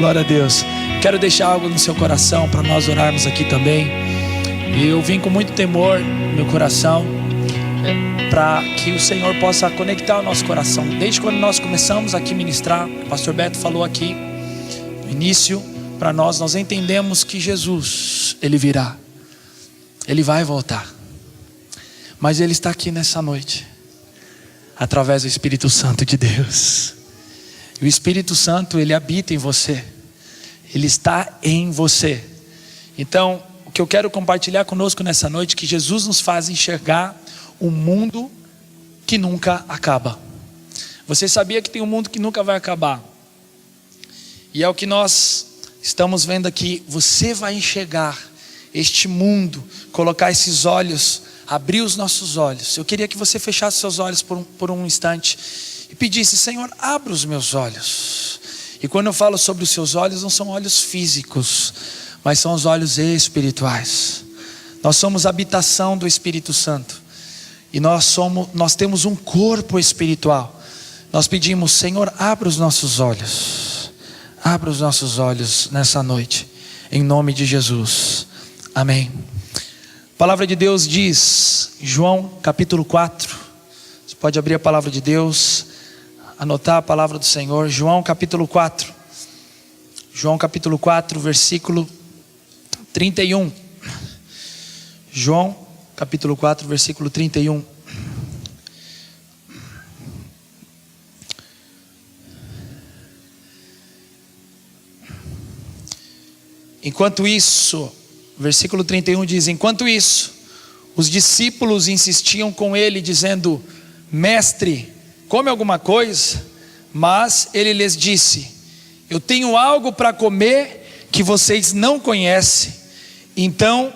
Glória a Deus. Quero deixar algo no seu coração para nós orarmos aqui também. Eu vim com muito temor no meu coração, para que o Senhor possa conectar o nosso coração. Desde quando nós começamos aqui a ministrar, o pastor Beto falou aqui no início, para nós entendemos que Jesus, Ele virá, Ele vai voltar, mas Ele está aqui nessa noite, através do Espírito Santo de Deus. E o Espírito Santo, Ele habita em você, Ele está em você. Então, o que eu quero compartilhar conosco nessa noite, que Jesus nos faz enxergar um mundo que nunca acaba. Você sabia que tem um mundo que nunca vai acabar? E é o que nós estamos vendo aqui. Você vai enxergar este mundo, colocar esses olhos, abrir os nossos olhos. Eu queria que você fechasse seus olhos por um instante e pedisse: Senhor, abra os meus olhos. E quando eu falo sobre os seus olhos, não são olhos físicos, mas são os olhos espirituais. Nós somos a habitação do Espírito Santo. E nós temos um corpo espiritual. Nós pedimos: Senhor, abra os nossos olhos. Abra os nossos olhos nessa noite, em nome de Jesus, amém. A palavra de Deus diz, João capítulo 4. Você pode abrir a palavra de Deus, anotar a palavra do Senhor. João capítulo 4. João capítulo 4, versículo 31. João capítulo 4, versículo 31. Enquanto isso, versículo 31 diz: enquanto isso, os discípulos insistiam com ele, dizendo: Mestre, come alguma coisa? Mas ele lhes disse: eu tenho algo para comer que vocês não conhecem. Então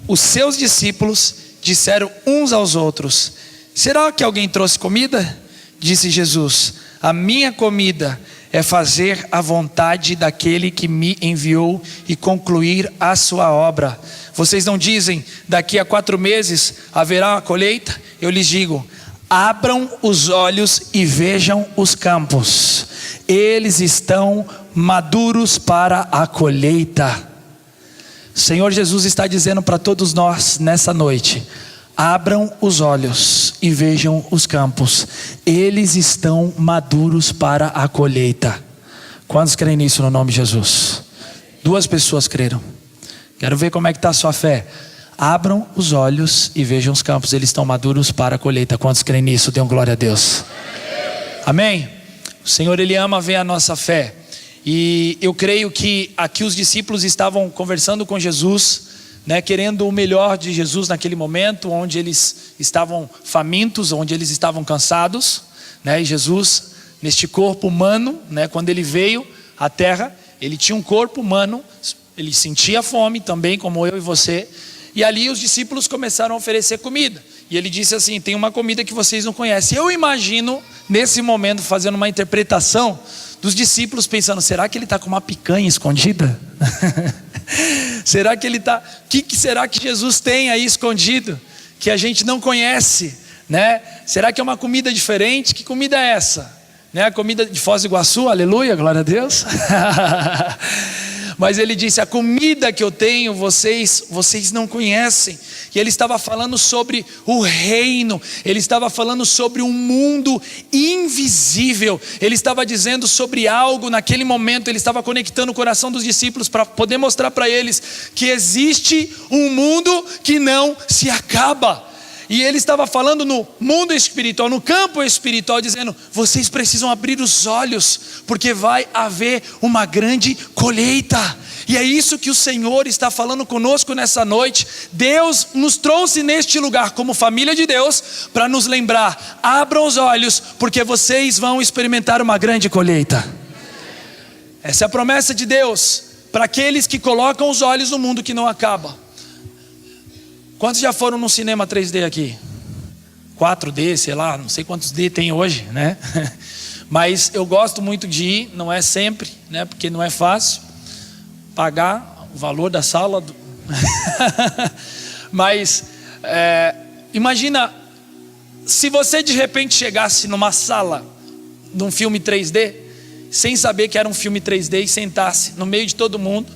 os seus discípulos disseram uns aos outros: será que alguém trouxe comida? Disse Jesus: a minha comida é fazer a vontade daquele que me enviou e concluir a sua obra. Vocês não dizem: daqui a 4 meses haverá uma colheita? Eu lhes digo: abram os olhos e vejam os campos, eles estão maduros para a colheita. Senhor Jesus está dizendo para todos nós nessa noite: abram os olhos e vejam os campos, eles estão maduros para a colheita. Quantos creem nisso no nome de Jesus? 2 pessoas creram. Quero ver como é que está a sua fé. Abram os olhos e vejam os campos, eles estão maduros para a colheita. Quantos creem nisso? Dêem glória a Deus. Amém? O Senhor, Ele ama ver a nossa fé. E eu creio que aqui os discípulos estavam conversando com Jesus, querendo o melhor de Jesus naquele momento, onde eles estavam famintos, onde eles estavam cansados, E Jesus, neste corpo humano, quando Ele veio à terra, Ele tinha um corpo humano, Ele sentia fome também, como eu e você. E ali os discípulos começaram a oferecer comida. E Ele disse assim: tem uma comida que vocês não conhecem. Eu imagino, nesse momento, fazendo uma interpretação dos discípulos, pensando: será que Ele está com uma picanha escondida? Será que Ele está... O que será que Jesus tem aí escondido, que a gente não conhece? Será que é uma comida diferente? Que comida é essa? A comida de Foz do Iguaçu, aleluia, glória a Deus. Mas Ele disse: a comida que eu tenho, vocês não conhecem. E Ele estava falando sobre o reino. Ele estava falando sobre um mundo invisível. Ele estava dizendo sobre algo naquele momento. Ele estava conectando o coração dos discípulos para poder mostrar para eles que existe um mundo que não se acaba. E Ele estava falando no mundo espiritual, no campo espiritual, dizendo: vocês precisam abrir os olhos, porque vai haver uma grande colheita. E é isso que o Senhor está falando conosco nessa noite. Deus nos trouxe neste lugar como família de Deus para nos lembrar: abram os olhos, porque vocês vão experimentar uma grande colheita. Essa é a promessa de Deus para aqueles que colocam os olhos no mundo que não acaba. Quantos já foram no cinema 3D aqui? 4D, sei lá, não sei quantos D tem hoje, Mas eu gosto muito de ir, não é sempre, porque não é fácil pagar o valor da sala. Mas imagina se você de repente chegasse numa sala de um filme 3D sem saber que era um filme 3D, e sentasse no meio de todo mundo,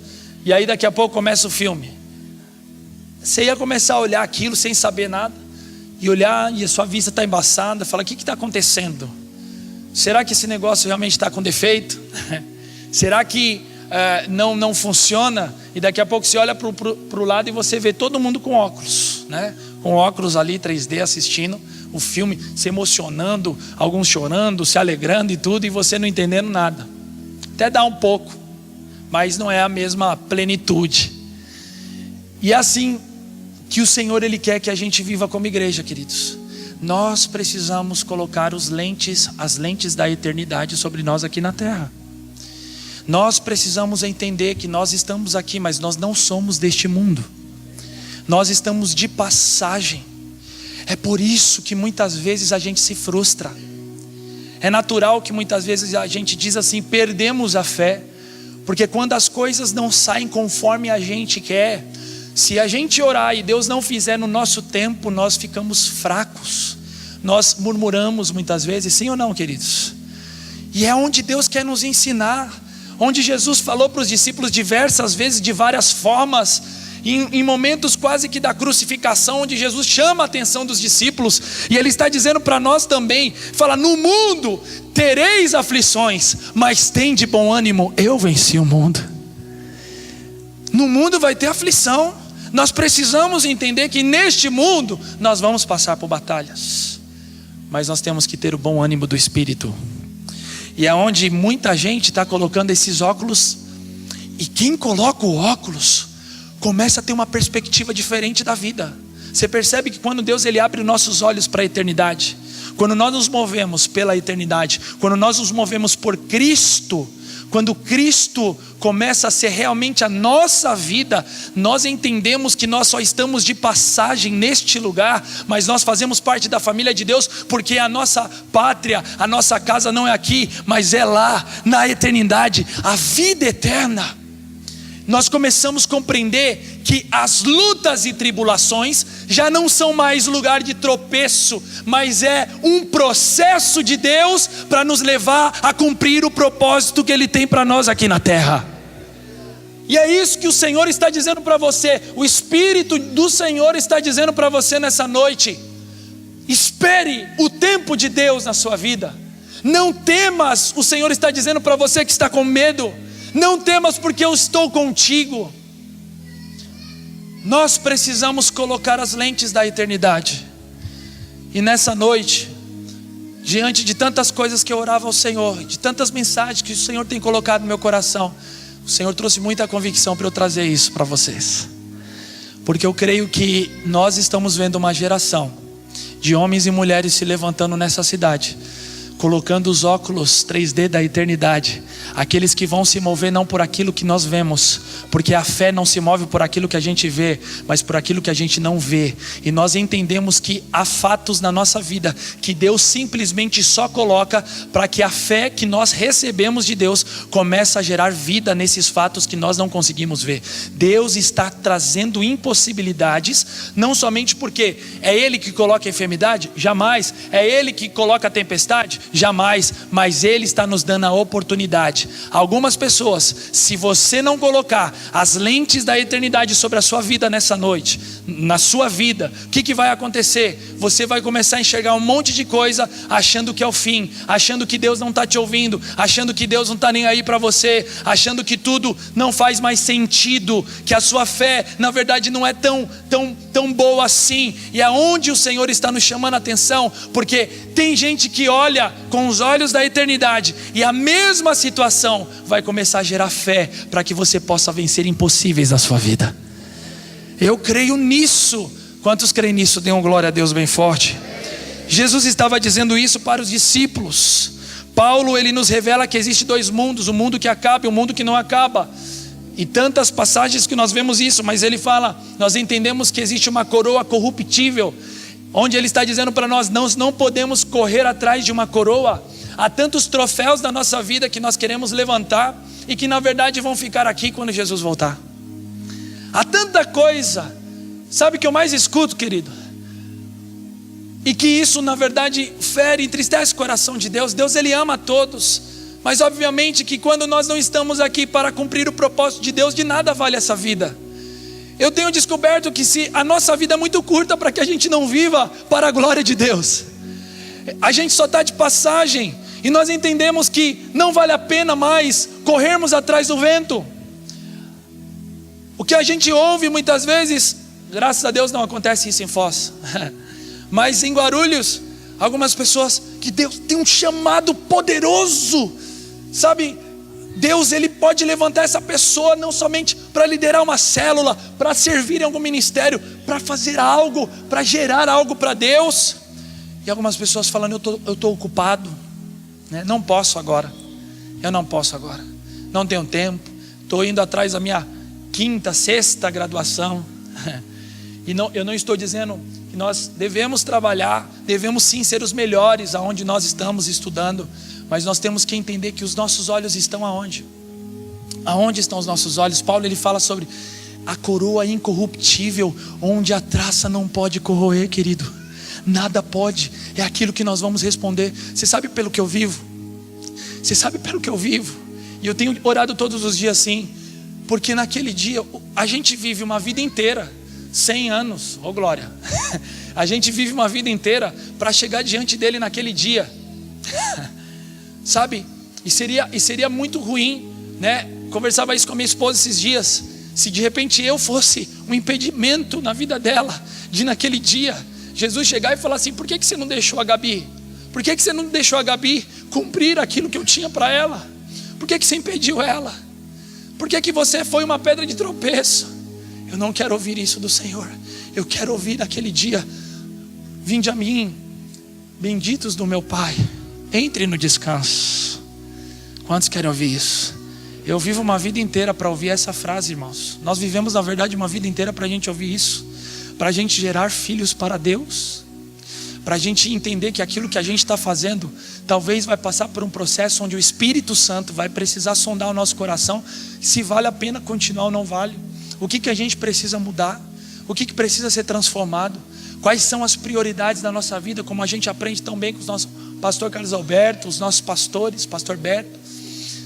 e aí daqui a pouco começa o filme, você ia começar a olhar aquilo sem saber nada, e olhar, e a sua vista está embaçada, fala: o que está acontecendo? Será que esse negócio realmente está com defeito? Será que não funciona? E daqui a pouco você olha para o lado e você vê todo mundo com óculos, né? Com óculos ali 3D assistindo o filme, se emocionando, alguns chorando, se alegrando e tudo, e você não entendendo nada. Até dá um pouco, mas não é a mesma plenitude. E é assim que o Senhor, Ele quer que a gente viva como igreja, queridos. Nós precisamos colocar as lentes da eternidade sobre nós aqui na terra. Nós precisamos entender que nós estamos aqui, mas nós não somos deste mundo. Nós estamos de passagem. É por isso que muitas vezes a gente se frustra. É natural que muitas vezes a gente diz assim: perdemos a fé, porque quando as coisas não saem conforme a gente quer, se a gente orar e Deus não fizer no nosso tempo, nós ficamos fracos, nós murmuramos muitas vezes, sim ou não, queridos? E é onde Deus quer nos ensinar, onde Jesus falou para os discípulos diversas vezes, de várias formas, em momentos quase que da crucificação, onde Jesus chama a atenção dos discípulos, e Ele está dizendo para nós também, fala: no mundo tereis aflições, mas tende bom ânimo, eu venci o mundo. No mundo vai ter aflição. Nós precisamos entender que neste mundo nós vamos passar por batalhas, mas nós temos que ter o bom ânimo do Espírito. E é onde muita gente está colocando esses óculos, e quem coloca o óculos começa a ter uma perspectiva diferente da vida. Você percebe que quando Deus Ele abre os nossos olhos para a eternidade, quando nós nos movemos pela eternidade, quando nós nos movemos por Cristo, quando Cristo começa a ser realmente a nossa vida, nós entendemos que nós só estamos de passagem neste lugar, mas nós fazemos parte da família de Deus, porque a nossa pátria, a nossa casa não é aqui, mas é lá, na eternidade, a vida eterna. Nós começamos a compreender que as lutas e tribulações já não são mais lugar de tropeço, mas é um processo de Deus para nos levar a cumprir o propósito que Ele tem para nós aqui na terra. E é isso que o Senhor está dizendo para você, o Espírito do Senhor está dizendo para você nessa noite: espere o tempo de Deus na sua vida, não temas. O Senhor está dizendo para você que está com medo: não temas, porque eu estou contigo. Nós precisamos colocar as lentes da eternidade. E nessa noite, diante de tantas coisas que eu orava ao Senhor, de tantas mensagens que o Senhor tem colocado no meu coração, o Senhor trouxe muita convicção para eu trazer isso para vocês. Porque eu creio que nós estamos vendo uma geração de homens e mulheres se levantando nessa cidade, colocando os óculos 3D da eternidade, aqueles que vão se mover não por aquilo que nós vemos, porque a fé não se move por aquilo que a gente vê, mas por aquilo que a gente não vê. E nós entendemos que há fatos na nossa vida que Deus simplesmente só coloca para que a fé que nós recebemos de Deus comece a gerar vida nesses fatos que nós não conseguimos ver. Deus está trazendo impossibilidades, não somente porque é Ele que coloca a enfermidade, jamais, é Ele que coloca a tempestade, jamais, mas Ele está nos dando a oportunidade. Algumas pessoas, se você não colocar as lentes da eternidade sobre a sua vida nessa noite, na sua vida, o que vai acontecer? Você vai começar a enxergar um monte de coisa, achando que é o fim, achando que Deus não está te ouvindo, achando que Deus não está nem aí para você, achando que tudo não faz mais sentido, que a sua fé na verdade não é tão boa assim. E é onde o Senhor está nos chamando a atenção, porque tem gente que olha com os olhos da eternidade, e a mesma situação vai começar a gerar fé para que você possa vencer impossíveis na sua vida. Eu creio nisso. Quantos creem nisso? Dêem glória a Deus bem forte. Jesus estava dizendo isso para os discípulos. Paulo, ele nos revela que existe dois mundos: o mundo que acaba e o mundo que não acaba. E tantas passagens que nós vemos isso, mas ele fala, nós entendemos que existe uma coroa corruptível, onde ele está dizendo para nós: nós não podemos correr atrás de uma coroa. Há tantos troféus da nossa vida que nós queremos levantar e que na verdade vão ficar aqui quando Jesus voltar. Há tanta coisa. Sabe o que eu mais escuto, querido? E que isso na verdade fere, entristece o coração de Deus. Deus, Ele ama a todos. Mas obviamente que quando nós não estamos aqui para cumprir o propósito de Deus, de nada vale essa vida. Eu tenho descoberto que se a nossa vida é muito curta para que a gente não viva para a glória de Deus. A gente só está de passagem, e nós entendemos que não vale a pena mais corrermos atrás do vento. O que a gente ouve muitas vezes, graças a Deus não acontece isso em Foz, mas em Guarulhos, algumas pessoas que Deus tem um chamado poderoso, sabe? Deus, Ele pode levantar essa pessoa não somente para liderar uma célula, para servir em algum ministério, para fazer algo, para gerar algo para Deus. E algumas pessoas falando, eu estou ocupado, né? Não posso agora, eu não posso agora, não tenho tempo, estou indo atrás da minha 5ª, 6ª graduação. E não, eu não estou dizendo que nós devemos trabalhar, devemos sim ser os melhores aonde nós estamos estudando, mas nós temos que entender que os nossos olhos estão aonde? Aonde estão os nossos olhos? Paulo, ele fala sobre a coroa incorruptível, onde a traça não pode corroer, querido. Nada pode, é aquilo que nós vamos responder. Você sabe pelo que eu vivo? Você sabe pelo que eu vivo? E eu tenho orado todos os dias assim, porque naquele dia a gente vive uma vida inteira, 100 anos, oh glória. A gente vive uma vida inteira para chegar diante dele naquele dia. Sabe? E seria muito ruim, né? Conversava isso com a minha esposa esses dias. Se de repente eu fosse um impedimento na vida dela, de naquele dia Jesus chegar e falar assim: por que você não deixou a Gabi? Por que você não deixou a Gabi cumprir aquilo que eu tinha para ela? Por que você impediu ela? Por que você foi uma pedra de tropeço? Eu não quero ouvir isso do Senhor. Eu quero ouvir naquele dia: vinde a mim, benditos do meu Pai, entre no descanso. Quantos querem ouvir isso? Eu vivo uma vida inteira para ouvir essa frase, irmãos. Nós vivemos na verdade uma vida inteira para a gente ouvir isso, para a gente gerar filhos para Deus, para a gente entender que aquilo que a gente está fazendo talvez vai passar por um processo onde o Espírito Santo vai precisar sondar o nosso coração, se vale a pena continuar ou não vale. O que a gente precisa mudar? O que precisa ser transformado? Quais são as prioridades da nossa vida? Como a gente aprende tão bem com os nossos pastor Carlos Alberto, os nossos pastores, pastor Beto.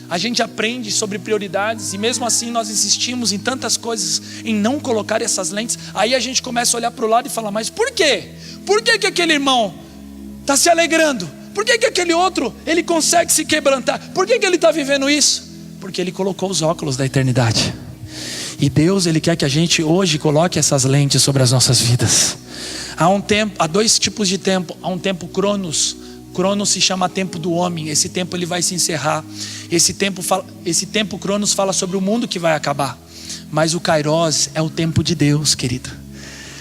A gente aprende sobre prioridades, e mesmo assim nós insistimos em tantas coisas, em não colocar essas lentes. Aí a gente começa a olhar para o lado e falar: mas por quê? Por que aquele irmão está se alegrando? Por que aquele outro, ele consegue se quebrantar? Por que ele está vivendo isso? Porque ele colocou os óculos da eternidade. E Deus, Ele quer que a gente hoje coloque essas lentes sobre as nossas vidas. Há 2 tipos de tempo. Há um tempo Cronos. Cronos se chama tempo do homem. Esse tempo ele vai se encerrar. Esse tempo Cronos fala sobre o mundo que vai acabar. Mas o Kairos é o tempo de Deus, querido.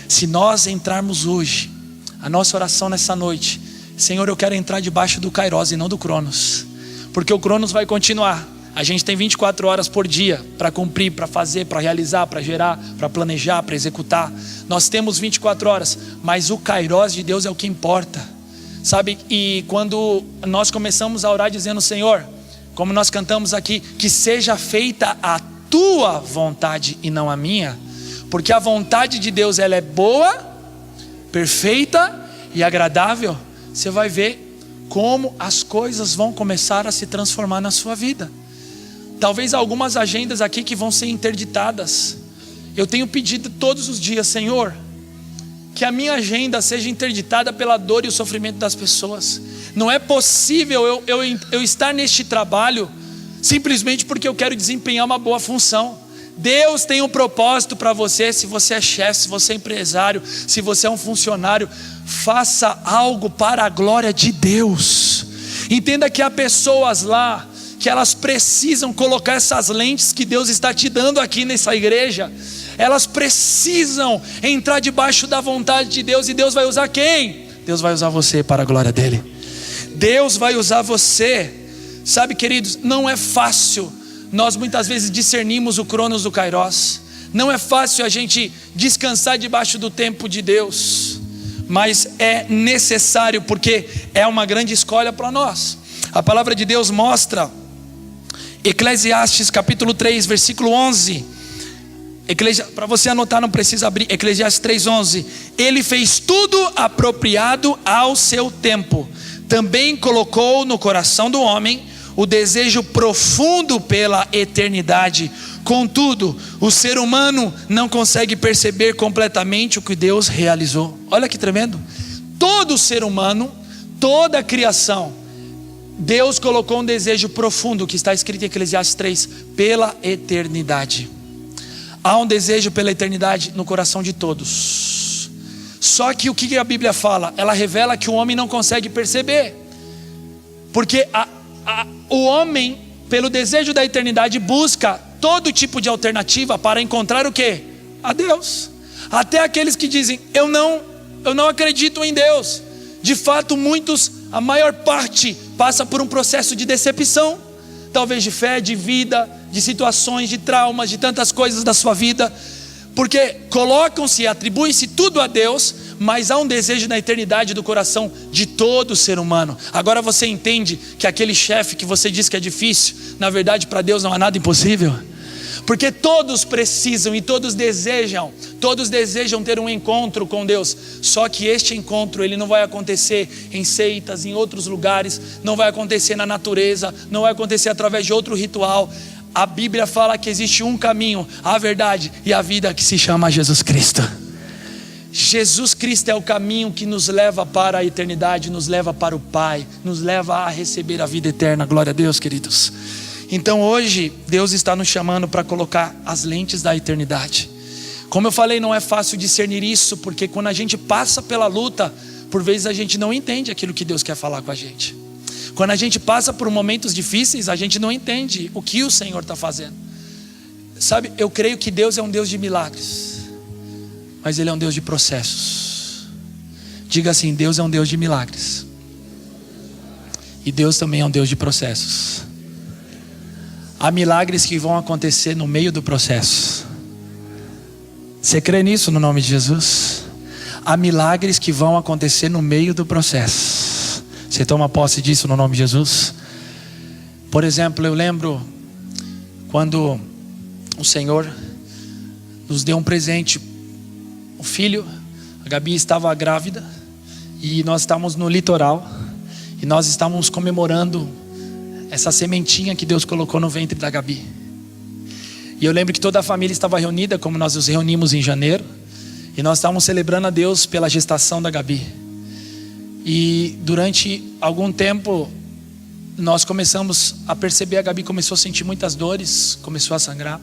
Se nós entrarmos hoje, a nossa oração nessa noite: Senhor, eu quero entrar debaixo do Kairos e não do Cronos. Porque o Cronos vai continuar. A gente tem 24 horas por dia para cumprir, para fazer, para realizar, para gerar, para planejar, para executar. Nós temos 24 horas, mas o Kairos de Deus é o que importa, sabe? E quando nós começamos a orar dizendo: Senhor, como nós cantamos aqui, que seja feita a tua vontade e não a minha, porque a vontade de Deus, ela é boa, perfeita e agradável. Você vai ver como as coisas vão começar a se transformar na sua vida. Talvez algumas agendas aqui que vão ser interditadas. Eu tenho pedido todos os dias: Senhor, que a minha agenda seja interditada pela dor e o sofrimento das pessoas. Não é possível eu estar neste trabalho simplesmente porque eu quero desempenhar uma boa função. Deus tem um propósito para você. Se você é chefe, se você é empresário, se você é um funcionário, faça algo para a glória de Deus. Entenda que há pessoas lá que elas precisam colocar essas lentes que Deus está te dando aqui nessa igreja. Elas precisam entrar debaixo da vontade de Deus. E Deus vai usar quem? Deus vai usar você para a glória dele. Deus vai usar você. Sabe, queridos, não é fácil nós muitas vezes discernimos o Cronos do Kairos. Não é fácil a gente descansar debaixo do tempo de Deus, mas é necessário, porque é uma grande escolha para nós. A palavra de Deus mostra, Eclesiastes capítulo 3 versículo 11, para você anotar, não precisa abrir, Eclesiastes 3:11. Ele fez tudo apropriado ao seu tempo, também colocou no coração do homem o desejo profundo pela eternidade. Contudo, o ser humano não consegue perceber completamente o que Deus realizou. Olha que tremendo. Todo ser humano, toda a criação, Deus colocou um desejo profundo, que está escrito em Eclesiastes 3, pela eternidade. Há um desejo pela eternidade no coração de todos. Só que o que a Bíblia fala? Ela revela que o homem não consegue perceber. Porque o homem, pelo desejo da eternidade, busca todo tipo de alternativa para encontrar o quê? A Deus. Até aqueles que dizem, eu não acredito em Deus. De fato, muitos, a maior parte, passa por um processo de decepção. Talvez de fé, de vida, de situações, de traumas, de tantas coisas da sua vida. Porque colocam-se, atribuem-se tudo a Deus, mas há um desejo na eternidade do coração de todo ser humano. Agora você entende que aquele chefe que você diz que é difícil, na verdade para Deus não há nada impossível? Porque todos precisam e todos desejam ter um encontro com Deus. Só que este encontro, ele não vai acontecer em seitas, em outros lugares, não vai acontecer na natureza, não vai acontecer através de outro ritual. A Bíblia fala que existe um caminho, a verdade e a vida, que se chama Jesus Cristo. Jesus Cristo é o caminho que nos leva para a eternidade, nos leva para o Pai, nos leva a receber a vida eterna. Glória a Deus, queridos. Então hoje Deus está nos chamando para colocar as lentes da eternidade. Como eu falei, não é fácil discernir isso, porque quando a gente passa pela luta, por vezes a gente não entende aquilo que Deus quer falar com a gente. Quando a gente passa por momentos difíceis, a gente não entende o que o Senhor está fazendo. Sabe, eu creio que Deus é um Deus de milagres, mas Ele é um Deus de processos. Diga assim: Deus é um Deus de milagres, e Deus também é um Deus de processos. Há milagres que vão acontecer no meio do processo. Você crê nisso no nome de Jesus? Há milagres que vão acontecer no meio do processo. Você toma posse disso no nome de Jesus? Por exemplo, eu lembro quando o Senhor nos deu um presente, um filho. A Gabi estava grávida e nós estávamos no litoral e nós estávamos comemorando essa sementinha que Deus colocou no ventre da Gabi. E eu lembro que toda a família estava reunida, como nós nos reunimos em janeiro, e nós estávamos celebrando a Deus pela gestação da Gabi. E durante algum tempo nós começamos a perceber, a Gabi começou a sentir muitas dores, começou a sangrar,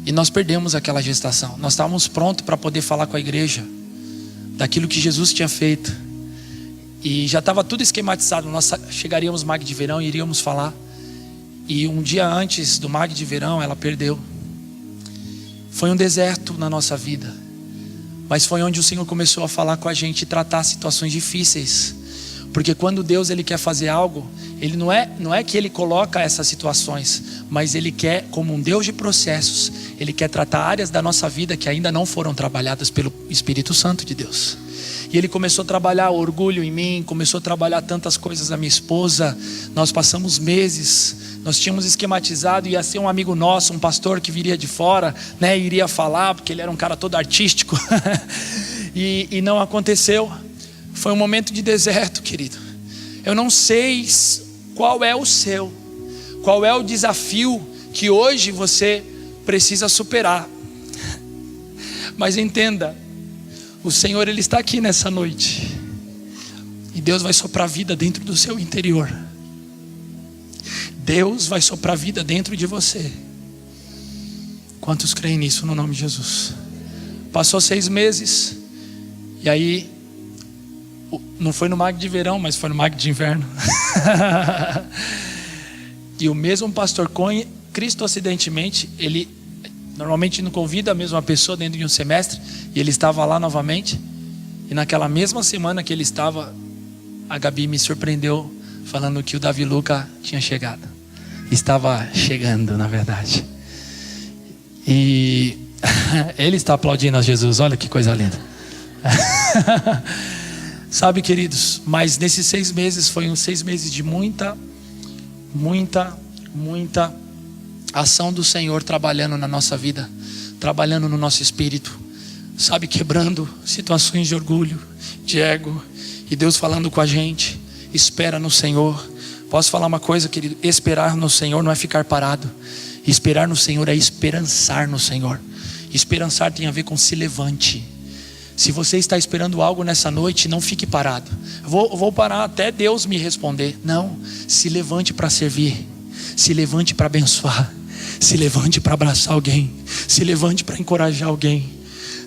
e nós perdemos aquela gestação. Nós estávamos prontos para poder falar com a igreja daquilo que Jesus tinha feito, e já estava tudo esquematizado. Nós chegaríamos no MAG de verão e iríamos falar. E um dia antes do MAG de verão ela perdeu. Foi um deserto na nossa vida, mas foi onde o Senhor começou a falar com a gente e tratar situações difíceis. Porque quando Deus ele quer fazer algo, Ele não é que Ele coloca essas situações, mas Ele quer, como um Deus de processos, Ele quer tratar áreas da nossa vida que ainda não foram trabalhadas pelo Espírito Santo de Deus. E Ele começou a trabalhar orgulho em mim, começou a trabalhar tantas coisas na minha esposa. Nós passamos meses, nós tínhamos esquematizado, ia ser um amigo nosso, um pastor que viria de fora, né, iria falar, porque ele era um cara todo artístico. e não aconteceu. Foi um momento de deserto, querido. Eu não sei qual é o seu, qual é o desafio que hoje você precisa superar. Mas entenda, o Senhor ele está aqui nessa noite, e Deus vai soprar vida dentro do seu interior. Deus vai soprar vida dentro de você. Quantos creem nisso no nome de Jesus? Passou 6 meses, e aí não foi no MAG de verão, mas foi no MAG de inverno. E o mesmo pastor Cunha, cristo-acidentemente, ele normalmente não convida a mesma pessoa dentro de um semestre, e ele estava lá novamente. E naquela mesma semana que ele estava, a Gabi me surpreendeu falando que o Davi Luca tinha chegado. Estava chegando, na verdade. E ele está aplaudindo a Jesus. Olha que coisa linda. Sabe, queridos, mas nesses 6 meses foi uns 6 meses de muita ação do Senhor trabalhando na nossa vida, trabalhando no nosso espírito, sabe, quebrando situações de orgulho, de ego, e Deus falando com a gente: espera no Senhor, Posso falar uma coisa, querido? Esperar no Senhor não é ficar parado. Esperar no Senhor é esperançar no Senhor. Esperançar tem a ver com se levante. Se você está esperando algo nessa noite, não fique parado. Vou parar até Deus me responder. Não, se levante para servir. Se levante para abençoar. Se levante para abraçar alguém. Se levante para encorajar alguém.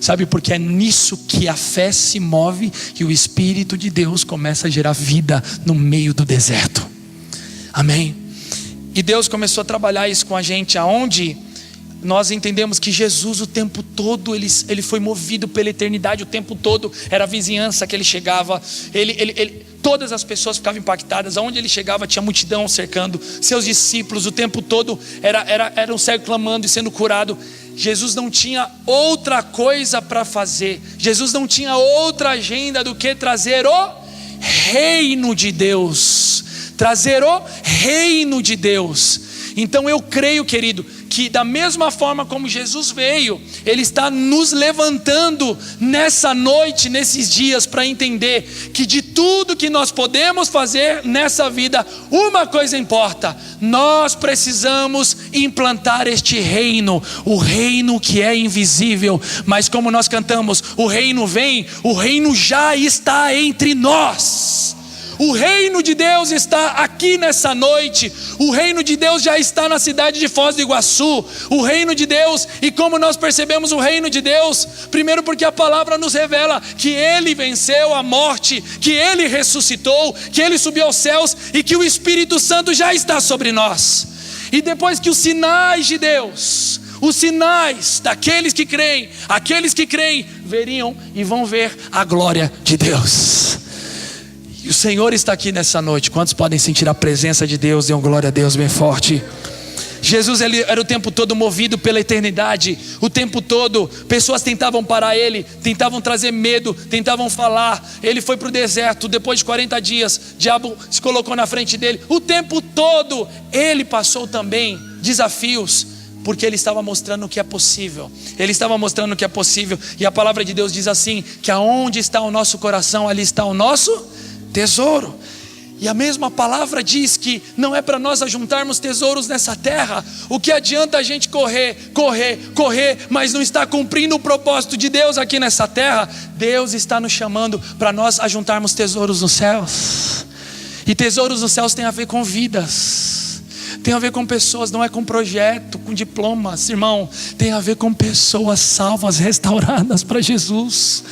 Sabe, porque é nisso que a fé se move e o Espírito de Deus começa a gerar vida no meio do deserto. Amém? E Deus começou a trabalhar isso com a gente, aonde nós entendemos que Jesus o tempo todo, ele foi movido pela eternidade, o tempo todo era a vizinhança que ele chegava, todas as pessoas ficavam impactadas, aonde ele chegava tinha multidão cercando, seus discípulos o tempo todo, era um cego clamando e sendo curado. Jesus não tinha outra coisa para fazer, Jesus não tinha outra agenda do que trazer o reino de Deus, trazer o reino de Deus. Então eu creio, querido, que da mesma forma como Jesus veio, Ele está nos levantando nessa noite, nesses dias, para entender que de tudo que nós podemos fazer nessa vida, uma coisa importa: nós precisamos implantar este reino, o reino que é invisível, mas como nós cantamos, o reino vem, o reino já está entre nós. O reino de Deus está aqui nessa noite. O reino de Deus já está na cidade de Foz do Iguaçu. O reino de Deus, e como nós percebemos o reino de Deus? Primeiro porque a palavra nos revela que Ele venceu a morte, que Ele ressuscitou, que Ele subiu aos céus e que o Espírito Santo já está sobre nós. E depois que os sinais de Deus, os sinais daqueles que creem, aqueles que creem, veriam e vão ver a glória de Deus. E o Senhor está aqui nessa noite. Quantos podem sentir a presença de Deus? Dê um glória a Deus bem forte. Jesus, ele era o tempo todo movido pela eternidade. O tempo todo pessoas tentavam parar ele, tentavam trazer medo, tentavam falar. Ele foi para o deserto, depois de 40 dias, o diabo se colocou na frente dele. O tempo todo ele passou também desafios, porque ele estava mostrando o que é possível. Ele estava mostrando o que é possível. E a palavra de Deus diz assim, que aonde está o nosso coração, ali está o nosso tesouro. E a mesma palavra diz que não é para nós ajuntarmos tesouros nessa terra. O que adianta a gente correr, mas não está cumprindo o propósito de Deus aqui nessa terra? Deus está nos chamando para nós ajuntarmos tesouros nos céus. E tesouros nos céus tem a ver com vidas, tem a ver com pessoas, não é com projeto, com diplomas, irmão. Tem a ver com pessoas salvas, restauradas para Jesus.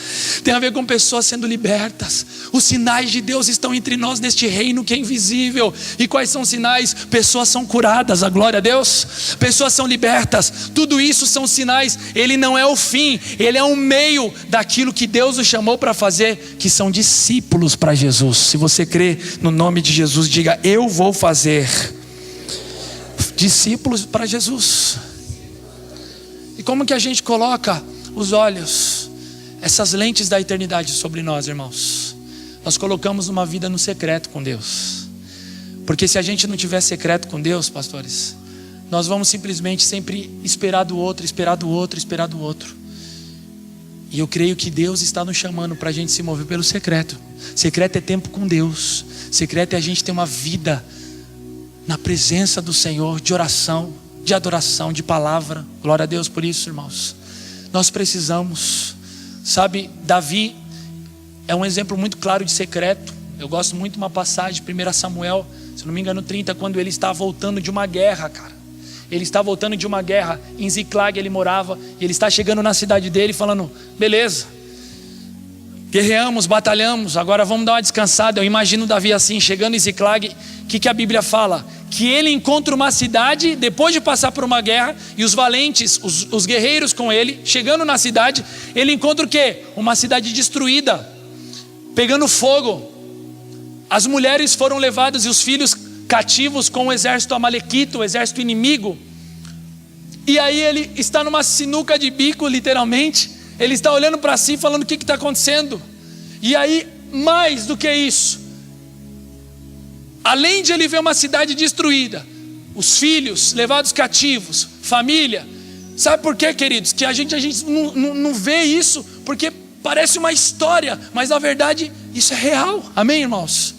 Tem a ver com pessoas sendo libertas. Os sinais de Deus estão entre nós neste reino que é invisível. E quais são os sinais? Pessoas são curadas, a glória a Deus. Pessoas são libertas. Tudo isso são sinais. Ele não é o fim, ele é um meio daquilo que Deus nos chamou para fazer, que são discípulos para Jesus. Se você crê no nome de Jesus, diga: eu vou fazer discípulos para Jesus. E como que a gente coloca os olhos, essas lentes da eternidade sobre nós, irmãos? Nós colocamos uma vida no secreto com Deus. Porque se a gente não tiver secreto com Deus, pastores, nós vamos simplesmente sempre esperar do outro, esperar do outro, esperar do outro. E eu creio que Deus está nos chamando para a gente se mover pelo secreto. Secreto é tempo com Deus. Secreto é a gente ter uma vida na presença do Senhor, de oração, de adoração, de palavra. Glória a Deus por isso, irmãos. Nós precisamos, sabe, Davi é um exemplo muito claro de secreto. Eu gosto muito de uma passagem, 1 Samuel, se não me engano 30, quando ele está voltando de uma guerra, cara. Ele está voltando de uma guerra, em Ziclag ele morava, e ele está chegando na cidade dele falando: beleza, guerreamos, batalhamos, agora vamos dar uma descansada. Eu imagino Davi assim, chegando em Ziclag. O que a Bíblia fala? Que ele encontra uma cidade, depois de passar por uma guerra, e os valentes, os guerreiros com ele, chegando na cidade, ele encontra o quê? Uma cidade destruída, pegando fogo. As mulheres foram levadas e os filhos cativos com o exército amalequita, o exército inimigo. E aí ele está numa sinuca de bico, literalmente. Ele está olhando para si, falando: o que está acontecendo? E aí, mais do que isso, além de ele ver uma cidade destruída, os filhos levados cativos, família. Sabe por quê, queridos? Que a gente não vê isso, porque parece uma história, mas na verdade isso é real. Amém, irmãos?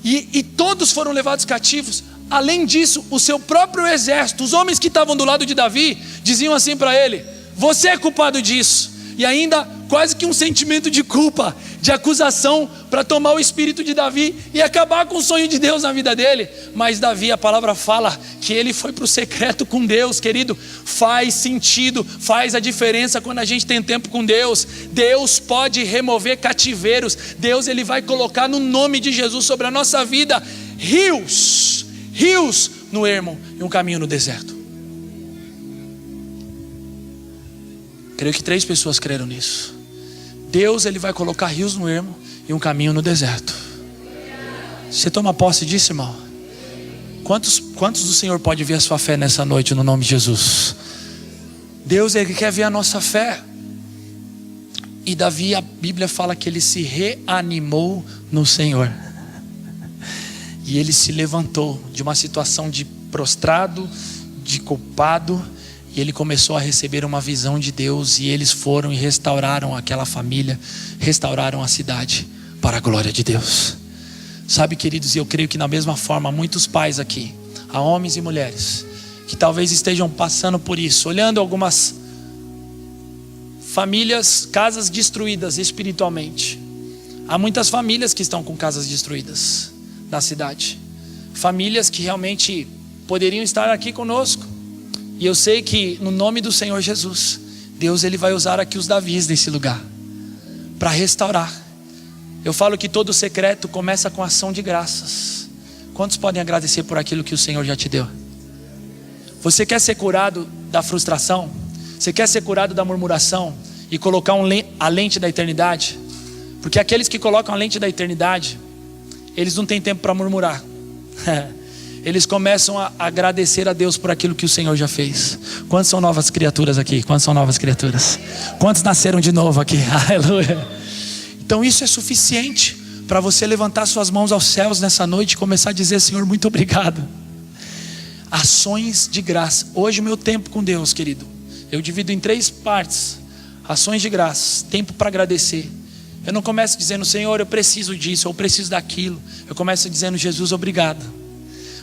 E todos foram levados cativos. Além disso, o seu próprio exército, os homens que estavam do lado de Davi, diziam assim para ele: você é culpado disso. E ainda quase que um sentimento de culpa, de acusação, para tomar o espírito de Davi e acabar com o sonho de Deus na vida dele. Mas Davi, a palavra fala que ele foi para o secreto com Deus. Querido, faz sentido, faz a diferença quando a gente tem tempo com Deus. Deus pode remover cativeiros. Deus, ele vai colocar no nome de Jesus sobre a nossa vida rios no ermo e um caminho no deserto. Creio que 3 pessoas creram nisso. Deus, ele vai colocar rios no ermo e um caminho no deserto. Você toma posse disso, irmão? Quantos do Senhor pode ver a sua fé nessa noite no nome de Jesus? Deus, ele quer ver a nossa fé. E Davi, a Bíblia fala que ele se reanimou no Senhor. E ele se levantou de uma situação de prostrado, de culpado, e ele começou a receber uma visão de Deus. E eles foram e restauraram aquela família, restauraram a cidade para a glória de Deus. Sabe, queridos, eu creio que da mesma forma muitos pais aqui, há homens e mulheres que talvez estejam passando por isso, olhando algumas famílias, casas destruídas espiritualmente. Há muitas famílias que estão com casas destruídas na cidade, famílias que realmente poderiam estar aqui conosco. E eu sei que no nome do Senhor Jesus, Deus, ele vai usar aqui os Davis nesse lugar para restaurar. Eu falo que todo secreto começa com ação de graças. Quantos podem agradecer por aquilo que o Senhor já te deu? Você quer ser curado da frustração? Você quer ser curado da murmuração e colocar a lente da eternidade? Porque aqueles que colocam a lente da eternidade, eles não têm tempo para murmurar. Eles começam a agradecer a Deus por aquilo que o Senhor já fez. Quantos são novas criaturas aqui? Quantos são novas criaturas? Quantos nasceram de novo aqui? Aleluia. Então isso é suficiente para você levantar suas mãos aos céus nessa noite e começar a dizer: Senhor, muito obrigado. Ações de graça. Hoje o meu tempo com Deus, querido, eu divido em 3 partes. Ações de graça, tempo para agradecer. Eu não começo dizendo: Senhor, eu preciso disso, eu preciso daquilo. Eu começo dizendo: Jesus, obrigado.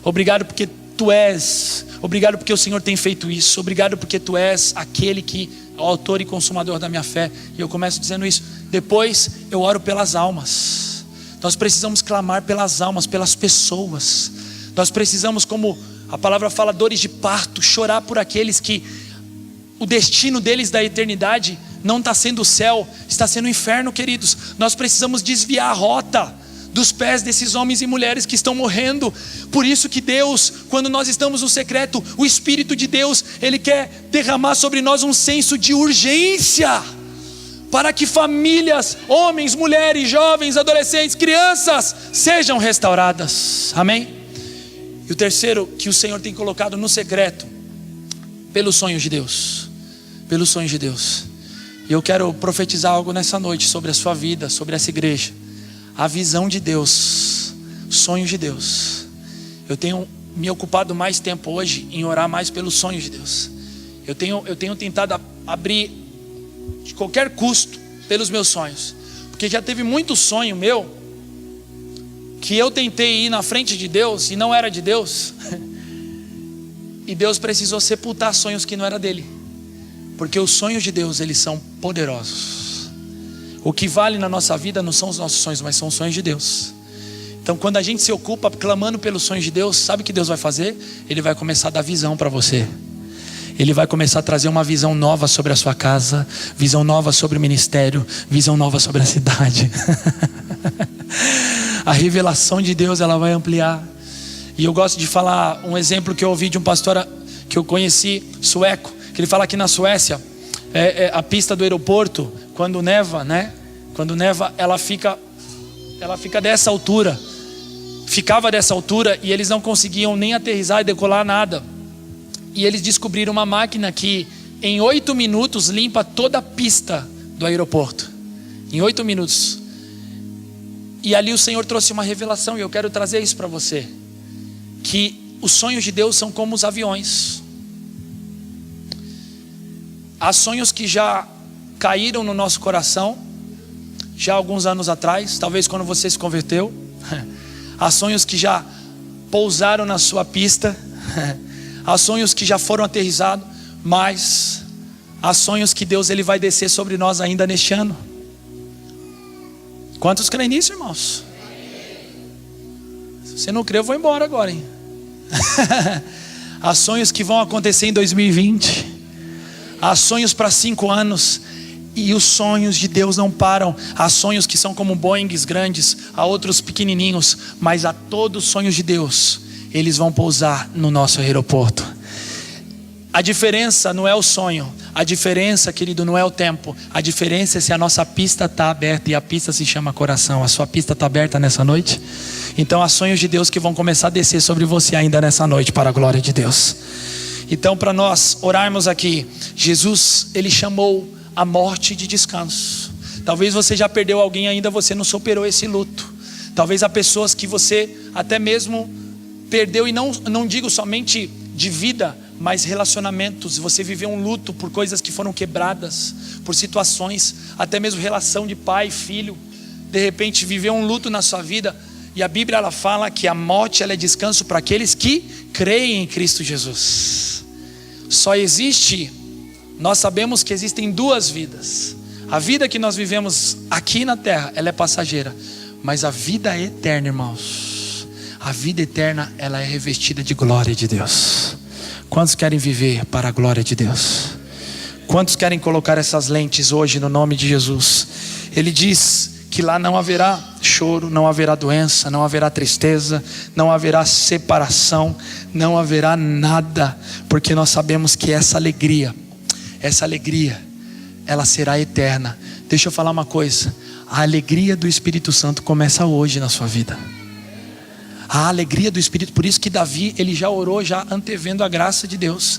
Obrigado porque Tu és. Obrigado porque o Senhor tem feito isso. Obrigado porque Tu és aquele que é o autor e consumador da minha fé. E eu começo dizendo isso. Depois eu oro pelas almas. Nós precisamos clamar pelas almas, pelas pessoas. Nós precisamos, como a palavra fala, dores de parto, chorar por aqueles que o destino deles da eternidade não está sendo o céu, está sendo o inferno, queridos. Nós precisamos desviar a rota dos pés desses homens e mulheres que estão morrendo. Por isso que Deus, quando nós estamos no secreto, o Espírito de Deus, ele quer derramar sobre nós um senso de urgência, para que famílias, homens, mulheres, jovens, adolescentes, crianças sejam restauradas. Amém? E o terceiro que o Senhor tem colocado no secreto, pelos sonhos de Deus. Pelos sonhos de Deus. E eu quero profetizar algo nessa noite sobre a sua vida, sobre essa igreja. A visão de Deus, sonhos de Deus. Eu tenho me ocupado mais tempo hoje em orar mais pelos sonhos de Deus. Eu tenho tentado abrir de qualquer custo pelos meus sonhos, porque já teve muito sonho meu que eu tentei ir na frente de Deus e não era de Deus. E Deus precisou sepultar sonhos que não era dele, porque os sonhos de Deus, eles são poderosos. O que vale na nossa vida não são os nossos sonhos, mas são os sonhos de Deus. Então quando a gente se ocupa clamando pelos sonhos de Deus, sabe o que Deus vai fazer? Ele vai começar a dar visão para você. Ele vai começar a trazer uma visão nova sobre a sua casa, visão nova sobre o ministério, visão nova sobre a cidade. A revelação de Deus, ela vai ampliar. E eu gosto de falar um exemplo que eu ouvi de um pastor que eu conheci, sueco, que ele fala que na Suécia, a pista do aeroporto, quando neva, né? Quando neva, ela fica dessa altura. Ficava dessa altura e eles não conseguiam nem aterrissar e decolar nada. E eles descobriram uma máquina que em 8 minutos limpa toda a pista do aeroporto. Em 8 minutos. E ali o Senhor trouxe uma revelação, e eu quero trazer isso para você. Que os sonhos de Deus são como os aviões. Há sonhos que já caíram no nosso coração, já há alguns anos atrás, talvez quando você se converteu. há sonhos que já pousaram na sua pista, há sonhos que já foram aterrizados, mas há sonhos que Deus ele vai descer sobre nós ainda neste ano. Quantos creem nisso, irmãos? Se você não crê, eu vou embora agora, hein? Há sonhos que vão acontecer em 2020. Há sonhos para 5 anos. E os sonhos de Deus não param. Há sonhos que são como Boeings grandes, há outros pequenininhos, mas há todos os sonhos de Deus, eles vão pousar no nosso aeroporto. A diferença não é o sonho. A diferença, querido, não é o tempo. A diferença é se a nossa pista está aberta. E a pista se chama coração. A sua pista está aberta nessa noite? Então há sonhos de Deus que vão começar a descer sobre você ainda nessa noite, para a glória de Deus. Então, para nós orarmos aqui, Jesus, ele chamou a morte de descanso. Talvez você já perdeu alguém, ainda você não superou esse luto. Talvez há pessoas que você até mesmo perdeu, e não digo somente de vida, mas relacionamentos. Você viveu um luto por coisas que foram quebradas, por situações, até mesmo relação de pai e filho. De repente viveu um luto na sua vida. E a Bíblia ela fala que a morte ela é descanso para aqueles que creem em Cristo Jesus. Só existe, nós sabemos que existem 2 vidas. A vida que nós vivemos aqui na terra, ela é passageira. Mas a vida é eterna, irmãos. A vida eterna, ela é revestida de glória de Deus. Quantos querem viver para a glória de Deus? Quantos querem colocar essas lentes hoje no nome de Jesus? Ele diz que lá não haverá choro, não haverá doença, não haverá tristeza, não haverá separação, não haverá nada, porque nós sabemos que essa alegria, ela será eterna. Deixa eu falar uma coisa, a alegria do Espírito Santo começa hoje na sua vida. A alegria do Espírito, por isso que Davi, ele já orou, já antevendo a graça de Deus.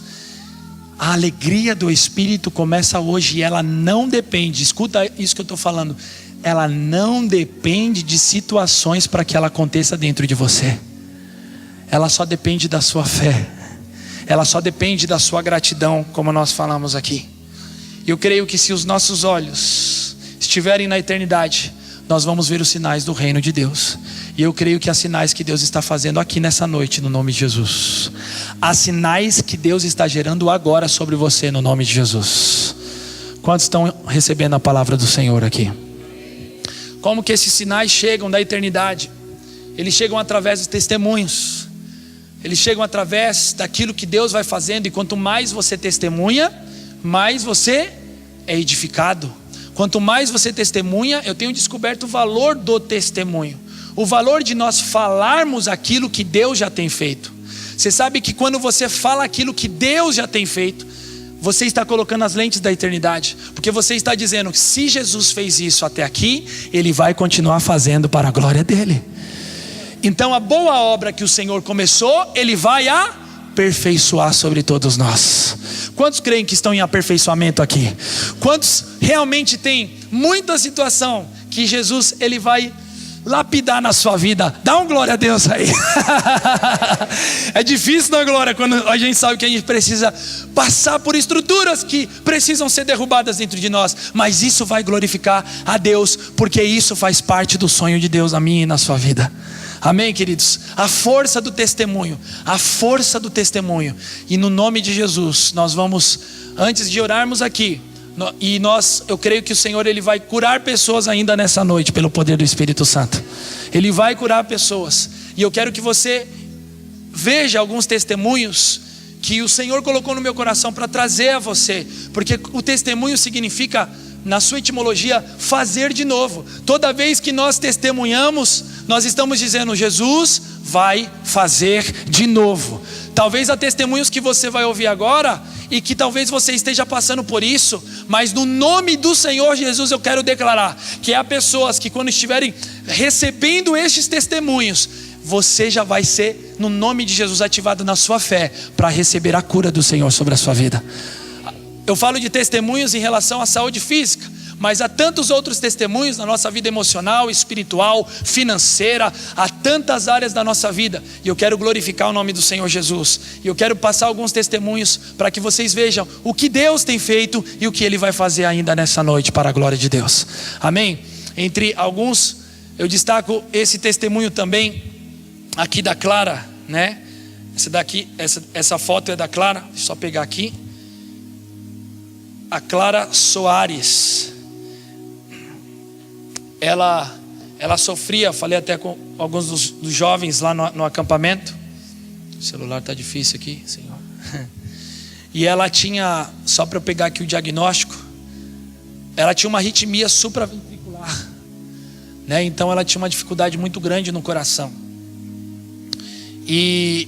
A alegria do Espírito começa hoje, e ela não depende, escuta isso que eu estou falando, ela não depende de situações para que ela aconteça dentro de você. Ela só depende da sua fé. Ela só depende da sua gratidão, como nós falamos aqui. Eu creio que se os nossos olhos estiverem na eternidade, nós vamos ver os sinais do reino de Deus. E eu creio que há sinais que Deus está fazendo aqui nessa noite, no nome de Jesus. Há sinais que Deus está gerando agora sobre você, no nome de Jesus. Quantos estão recebendo a palavra do Senhor aqui? Como que esses sinais chegam da eternidade? Eles chegam através dos testemunhos. Eles chegam através daquilo que Deus vai fazendo. E quanto mais você testemunha, mais você é edificado. Quanto mais você testemunha, eu tenho descoberto o valor do testemunho. O valor de nós falarmos aquilo que Deus já tem feito. Você sabe que quando você fala aquilo que Deus já tem feito, você está colocando as lentes da eternidade. Porque você está dizendo que se Jesus fez isso até aqui, Ele vai continuar fazendo para a glória dEle. Então a boa obra que o Senhor começou, Ele vai aperfeiçoar sobre todos nós. Quantos creem que estão em aperfeiçoamento aqui? Quantos realmente tem muita situação que Jesus Ele vai lapidar na sua vida? Dá um glória a Deus aí. É difícil dar glória quando a gente sabe que a gente precisa passar por estruturas que precisam ser derrubadas dentro de nós, mas isso vai glorificar a Deus, porque isso faz parte do sonho de Deus na minha e na sua vida. Amém, queridos? A força do testemunho, a força do testemunho. E no nome de Jesus, nós vamos, antes de orarmos aqui, eu creio que o Senhor Ele vai curar pessoas ainda nessa noite, pelo poder do Espírito Santo. Ele vai curar pessoas. E eu quero que você veja alguns testemunhos que o Senhor colocou no meu coração para trazer a você. Porque o testemunho significa, na sua etimologia, fazer de novo. Toda vez que nós testemunhamos, nós estamos dizendo: Jesus vai fazer de novo. Talvez há testemunhos que você vai ouvir agora, e que talvez você esteja passando por isso, mas no nome do Senhor Jesus eu quero declarar que há pessoas que quando estiverem recebendo estes testemunhos, você já vai ser, no nome de Jesus, ativado na sua fé para receber a cura do Senhor sobre a sua vida. Eu falo de testemunhos em relação à saúde física, mas há tantos outros testemunhos na nossa vida emocional, espiritual, financeira. Há tantas áreas da nossa vida, e eu quero glorificar o nome do Senhor Jesus. E eu quero passar alguns testemunhos para que vocês vejam o que Deus tem feito e o que Ele vai fazer ainda nessa noite para a glória de Deus. Amém? Entre alguns, eu destaco esse testemunho também aqui da Clara, né? Essa foto é da Clara. Deixa eu só pegar aqui. A Clara Soares. Ela sofria, falei até com alguns dos jovens lá no acampamento. O celular está difícil aqui, Senhor. E ela tinha, só para eu pegar aqui o diagnóstico, ela tinha uma arritmia supraventricular, né? Então ela tinha uma dificuldade muito grande no coração. E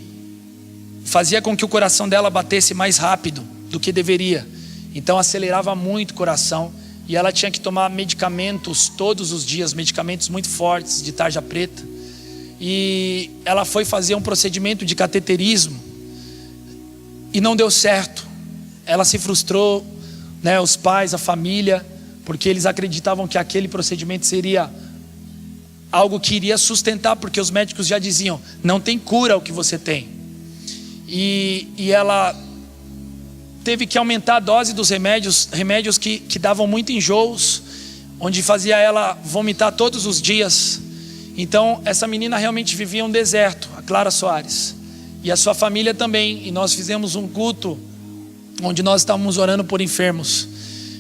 fazia com que o coração dela batesse mais rápido do que deveria. Então acelerava muito o coração. E ela tinha que tomar medicamentos todos os dias, medicamentos muito fortes, de tarja preta. E ela foi fazer um procedimento de cateterismo e não deu certo. Ela se frustrou, né, os pais, a família, porque eles acreditavam que aquele procedimento seria algo que iria sustentar, porque os médicos já diziam, não tem cura o que você tem. E ela teve que aumentar a dose dos remédios que davam muito enjoos, onde fazia ela vomitar todos os dias. Então essa menina realmente vivia um deserto, a Clara Soares, e a sua família também. E nós fizemos um culto onde nós estávamos orando por enfermos,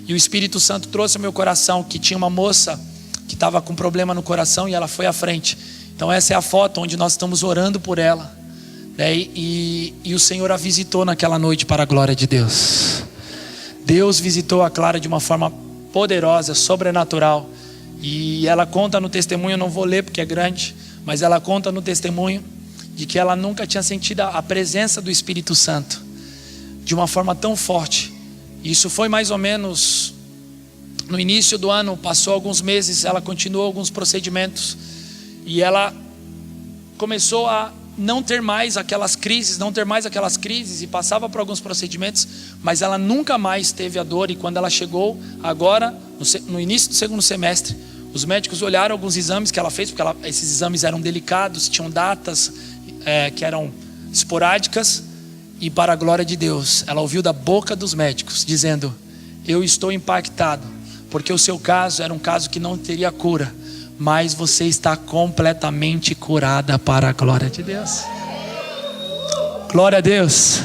e o Espírito Santo trouxe ao meu coração que tinha uma moça que estava com problema no coração, e ela foi à frente. Então essa é a foto onde nós estamos orando por ela, né? E o Senhor a visitou naquela noite, para a glória de Deus. Deus visitou a Clara de uma forma poderosa, sobrenatural. E ela conta no testemunho, eu não vou ler porque é grande, mas ela conta no testemunho de que ela nunca tinha sentido a presença do Espírito Santo de uma forma tão forte. Isso foi mais ou menos no início do ano. Passou alguns meses, ela continuou alguns procedimentos, e ela começou a não ter mais aquelas crises, e passava por alguns procedimentos, mas ela nunca mais teve a dor. E quando ela chegou agora, no início do segundo semestre, os médicos olharam alguns exames que ela fez, porque esses exames eram delicados, tinham datas que eram esporádicas, e para a glória de Deus, ela ouviu da boca dos médicos, dizendo, eu estou impactado, porque o seu caso era um caso que não teria cura, mas você está completamente curada, para a glória de Deus. Glória a Deus.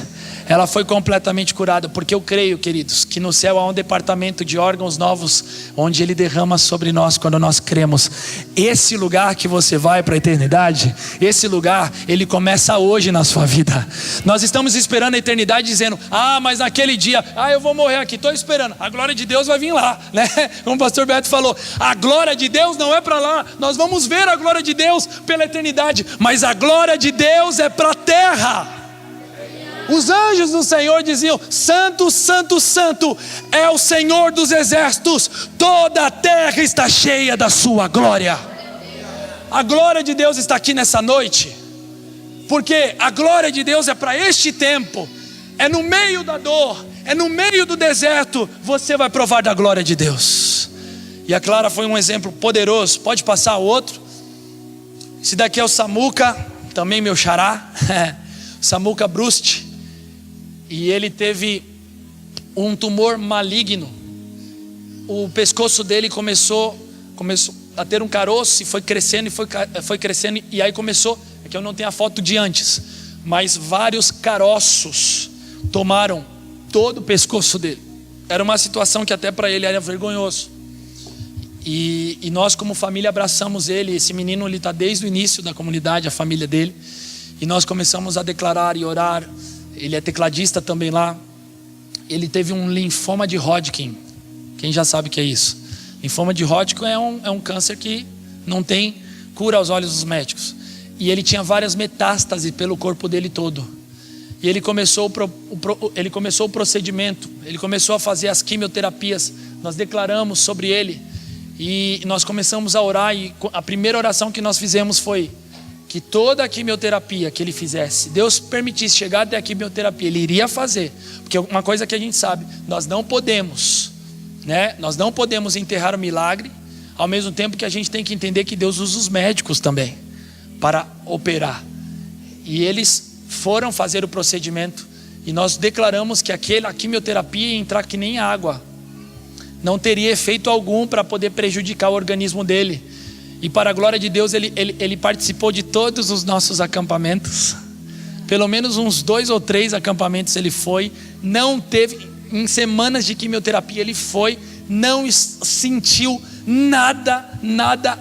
Ela foi completamente curada, porque eu creio, queridos, que no céu há um departamento de órgãos novos, onde Ele derrama sobre nós quando nós cremos. Esse lugar que você vai para a eternidade, esse lugar, ele começa hoje na sua vida. Nós estamos esperando a eternidade, dizendo, mas naquele dia, eu vou morrer aqui, estou esperando, a glória de Deus vai vir lá, né? Como o pastor Beto falou, a glória de Deus não é para lá, nós vamos ver a glória de Deus pela eternidade, mas a glória de Deus é para a terra. Os anjos do Senhor diziam, santo, santo, santo é o Senhor dos exércitos, toda a terra está cheia da sua glória. A glória de Deus está aqui nessa noite, porque a glória de Deus é para este tempo. É no meio da dor, é no meio do deserto, você vai provar da glória de Deus. E a Clara foi um exemplo poderoso. Pode passar o outro. Esse daqui é o Samuca, também meu xará, Samuca Brust. E ele teve um tumor maligno. O pescoço dele começou a ter um caroço, e foi crescendo, foi crescendo. E aí começou, aqui eu não tenho a foto de antes, mas vários caroços tomaram todo o pescoço dele. Era uma situação que até para ele era vergonhoso. E nós como família abraçamos ele. Esse menino, ele está desde o início da comunidade, a família dele. E nós começamos a declarar e orar. Ele é tecladista também lá. Ele teve um linfoma de Hodgkin. Quem já sabe o que é isso? Linfoma de Hodgkin é um câncer que não tem cura aos olhos dos médicos. E ele tinha várias metástases pelo corpo dele todo. E ele começou o procedimento. Ele começou a fazer as quimioterapias. Nós declaramos sobre ele. E nós começamos a orar. E a primeira oração que nós fizemos foi que toda a quimioterapia que ele fizesse, Deus permitisse chegar até a quimioterapia, ele iria fazer. Porque uma coisa que a gente sabe, nós não podemos, né? Nós não podemos enterrar o milagre, ao mesmo tempo que a gente tem que entender que Deus usa os médicos também para operar. E eles foram fazer o procedimento, e nós declaramos que a quimioterapia ia entrar que nem água, não teria efeito algum para poder prejudicar o organismo dele. E para a glória de Deus, ele participou de todos os nossos acampamentos. Pelo menos uns 2 ou 3 acampamentos ele foi. Não teve, em semanas de quimioterapia ele foi. Não sentiu nada,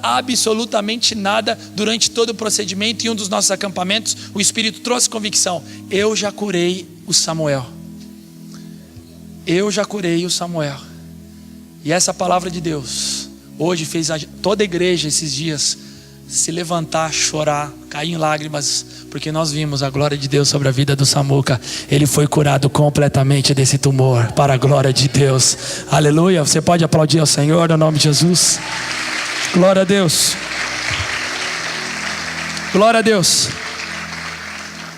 absolutamente nada durante todo o procedimento. E um dos nossos acampamentos, o Espírito trouxe convicção: eu já curei o Samuel. Eu já curei o Samuel. E essa palavra de Deus hoje fez toda a igreja esses dias se levantar, chorar, cair em lágrimas, porque nós vimos a glória de Deus sobre a vida do Samuca. Ele foi curado completamente desse tumor, para a glória de Deus. Aleluia. Você pode aplaudir ao Senhor no nome de Jesus. Glória a Deus. Glória a Deus.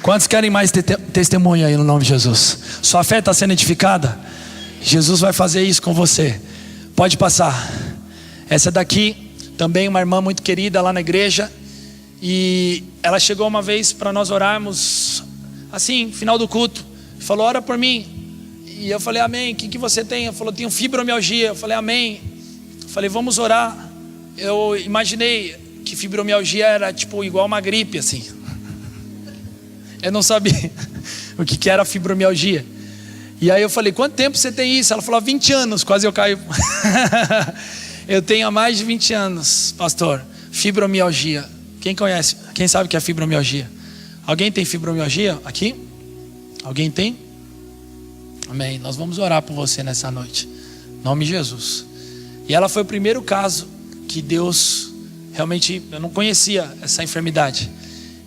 Quantos querem mais testemunho aí no nome de Jesus? Sua fé está sendo edificada? Jesus vai fazer isso com você. Pode passar. Essa daqui também uma irmã muito querida lá na igreja. E ela chegou uma vez para nós orarmos, assim, final do culto. Falou: ora por mim. E eu falei: amém. O que você tem? Ela falou: tenho fibromialgia. Eu falei: amém. Eu falei: vamos orar. Eu imaginei que fibromialgia era tipo igual uma gripe assim. Eu não sabia o que era fibromialgia. E aí eu falei: quanto tempo você tem isso? Ela falou: 20 anos. Quase eu caio. Eu tenho há mais de 20 anos, pastor, fibromialgia. Quem conhece? Quem sabe o que é fibromialgia? Alguém tem fibromialgia aqui? Alguém tem? Amém. Nós vamos orar por você nessa noite, em nome de Jesus. E ela foi o primeiro caso que Deus realmente, eu não conhecia essa enfermidade.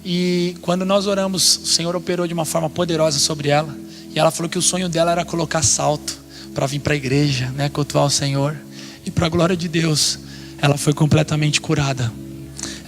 E quando nós oramos, o Senhor operou de uma forma poderosa sobre ela. E ela falou que o sonho dela era colocar salto para vir para a igreja, né, cultuar o Senhor. E para a glória de Deus, ela foi completamente curada.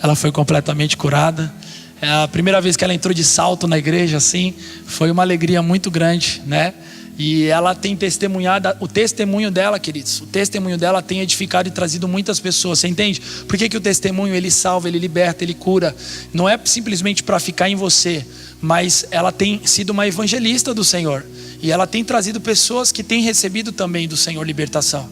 Ela foi completamente curada. A primeira vez que ela entrou de salto na igreja, assim, foi uma alegria muito grande, né? E ela tem testemunhado, o testemunho dela, queridos, o testemunho dela tem edificado e trazido muitas pessoas. Você entende? Por que o testemunho, ele salva, ele liberta, ele cura? Não é simplesmente para ficar em você, mas ela tem sido uma evangelista do Senhor. E ela tem trazido pessoas que têm recebido também do Senhor libertação.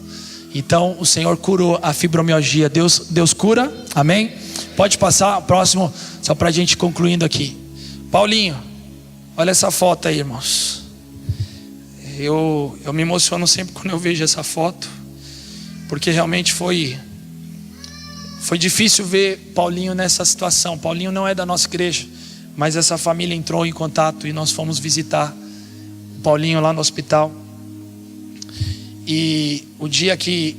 Então o Senhor curou a fibromialgia. Deus cura, amém? Pode passar, próximo, só para a gente concluindo aqui. Paulinho, olha essa foto aí, irmãos. Eu me emociono sempre quando eu vejo essa foto, porque realmente foi difícil ver Paulinho nessa situação. Paulinho não é da nossa igreja, mas essa família entrou em contato e nós fomos visitar o Paulinho lá no hospital. E o dia que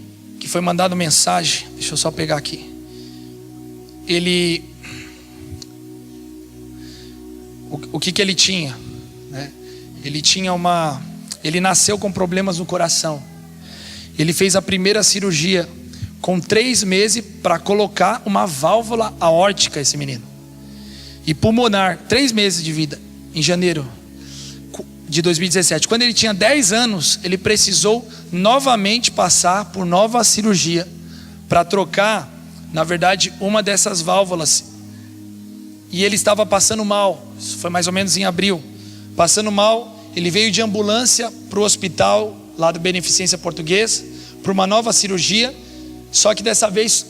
foi mandado mensagem, deixa eu só pegar aqui. O que ele tinha, né? Ele nasceu com problemas no coração. Ele fez a primeira cirurgia com 3 meses para colocar uma válvula aórtica, esse menino. E pulmonar, 3 meses de vida, em janeiro de 2017. Quando ele tinha 10 anos, ele precisou novamente passar por nova cirurgia para trocar, na verdade, uma dessas válvulas. E ele estava passando mal. Isso foi mais ou menos em abril. Passando mal, ele veio de ambulância para o hospital lá do Beneficência Portuguesa para uma nova cirurgia. Só que dessa vez,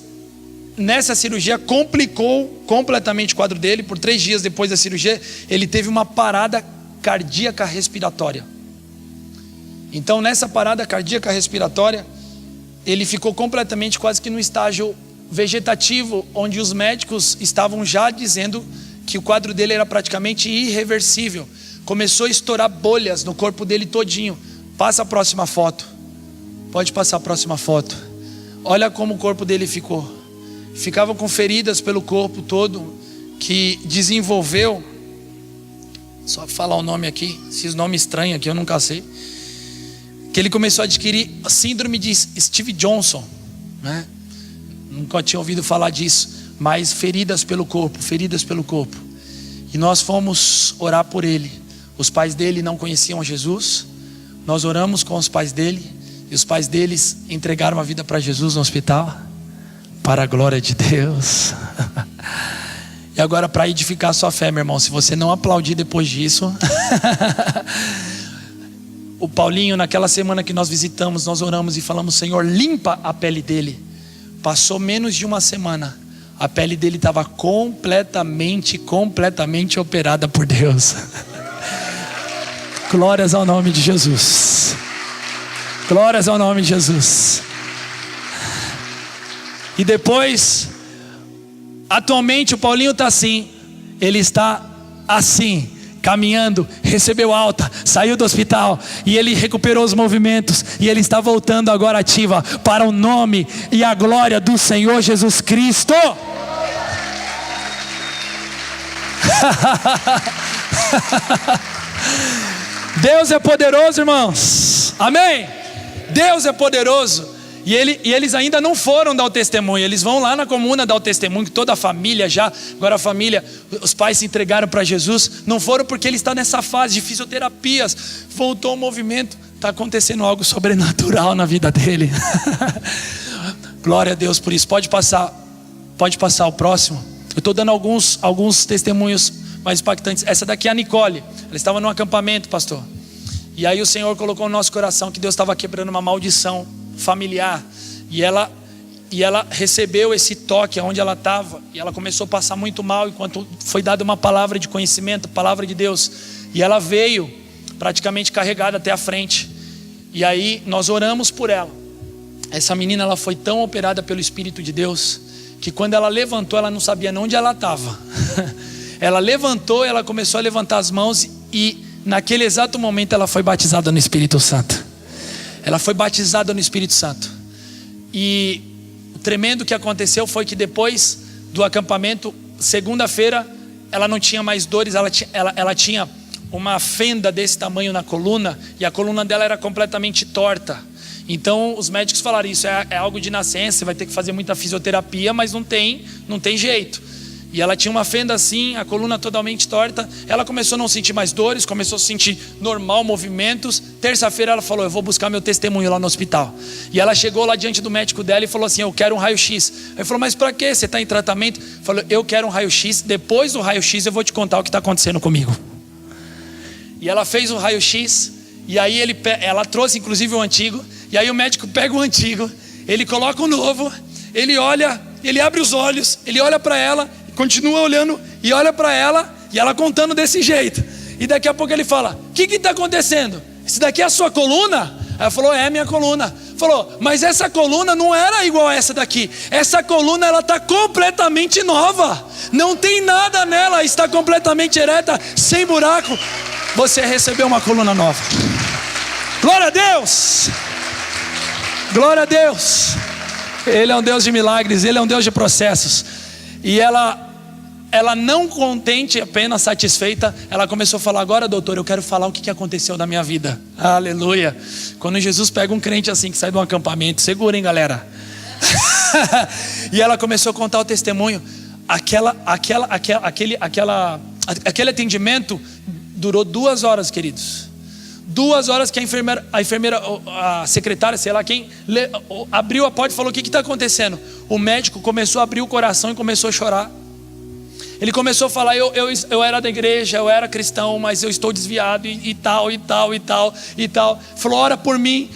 nessa cirurgia, complicou completamente o quadro dele. Por 3 dias depois da cirurgia, ele teve uma parada cardíaca respiratória. Então nessa parada cardíaca respiratória, ele ficou completamente quase que no estágio vegetativo, onde os médicos estavam já dizendo que o quadro dele era praticamente irreversível. Começou a estourar bolhas no corpo dele todinho. Passa a próxima foto. Pode passar a próxima foto. Olha como o corpo dele ficou. Ficava com feridas pelo corpo todo, que desenvolveu, só falar o nome aqui, esses nomes estranhos aqui eu nunca sei, que ele começou a adquirir a síndrome de Steve Johnson, né? Nunca tinha ouvido falar disso, mas feridas pelo corpo. E nós fomos orar por ele. Os pais dele não conheciam Jesus. Nós oramos com os pais dele, e os pais deles entregaram a vida para Jesus no hospital, para a glória de Deus. E agora, para edificar a sua fé, meu irmão, se você não aplaudir depois disso, o Paulinho, naquela semana que nós visitamos, nós oramos e falamos: Senhor, limpa a pele dele. Passou menos de uma semana, a pele dele estava completamente operada por Deus. Glórias ao nome de Jesus. Glórias ao nome de Jesus. E depois, atualmente o Paulinho está assim. Ele está assim, caminhando, recebeu alta, saiu do hospital e ele recuperou os movimentos e ele está voltando agora ativa para o nome e a glória do Senhor Jesus Cristo. Deus é poderoso, irmãos. Amém? Deus é poderoso. E eles ainda não foram dar o testemunho. Eles vão lá na comuna dar o testemunho, que toda a família já, agora a família, os pais se entregaram para Jesus. Não foram porque ele está nessa fase de fisioterapias. Voltou o movimento, está acontecendo algo sobrenatural na vida dele. Glória a Deus por isso. Pode passar o próximo. Eu estou dando alguns testemunhos mais impactantes. Essa daqui é a Nicole. Ela estava num acampamento, pastor. E aí o Senhor colocou no nosso coração que Deus estava quebrando uma maldição familiar, e ela recebeu esse toque onde ela estava, e ela começou a passar muito mal, enquanto foi dada uma palavra de conhecimento, palavra de Deus, e ela veio praticamente carregada até a frente, e aí nós oramos por ela. Essa menina, ela foi tão operada pelo Espírito de Deus, que quando ela levantou, ela não sabia nem onde ela estava. Ela levantou, ela começou a levantar as mãos, e naquele exato momento ela foi batizada no Espírito Santo. Ela foi batizada no Espírito Santo. E o tremendo que aconteceu foi que depois do acampamento, segunda-feira, ela não tinha mais dores. Ela tinha uma fenda desse tamanho na coluna, e a coluna dela era completamente torta. Então os médicos falaram, isso é algo de nascença, você vai ter que fazer muita fisioterapia, mas não tem jeito. E ela tinha uma fenda assim, a coluna totalmente torta. Ela começou a não sentir mais dores, começou a sentir normal movimentos. Terça-feira ela falou, eu vou buscar meu testemunho lá no hospital. E ela chegou lá diante do médico dela e falou assim, eu quero um raio-x. Ele falou, mas para quê? Você está em tratamento? Falou, eu quero um raio-x, depois do raio-x eu vou te contar o que está acontecendo comigo. E ela fez o raio-x, e aí ela trouxe inclusive o antigo. E aí o médico pega o antigo, ele coloca o novo, ele olha, ele abre os olhos, ele olha para ela, continua olhando e olha para ela, e ela contando desse jeito. E daqui a pouco ele fala, o que está acontecendo? Isso daqui é a sua coluna? Aí ela falou, é minha coluna. Falou, mas essa coluna não era igual a essa daqui. Essa coluna, ela está completamente nova. Não tem nada nela, está completamente ereta, sem buraco. Você recebeu uma coluna nova. Glória a Deus. Glória a Deus. Ele é um Deus de milagres, Ele é um Deus de processos. E ela não contente, apenas satisfeita, ela começou a falar, agora doutor, eu quero falar o que aconteceu na minha vida. Aleluia. Quando Jesus pega um crente assim, que sai de um acampamento, segurem galera. E ela começou a contar o testemunho. Aquele atendimento durou 2 horas, queridos. 2 horas que a enfermeira, a secretária, sei lá quem, abriu a porta e falou, o que está acontecendo? O médico começou a abrir o coração e começou a chorar. Ele começou a falar, eu era da igreja, eu era cristão, mas eu estou desviado e tal. Falou, ora por mim.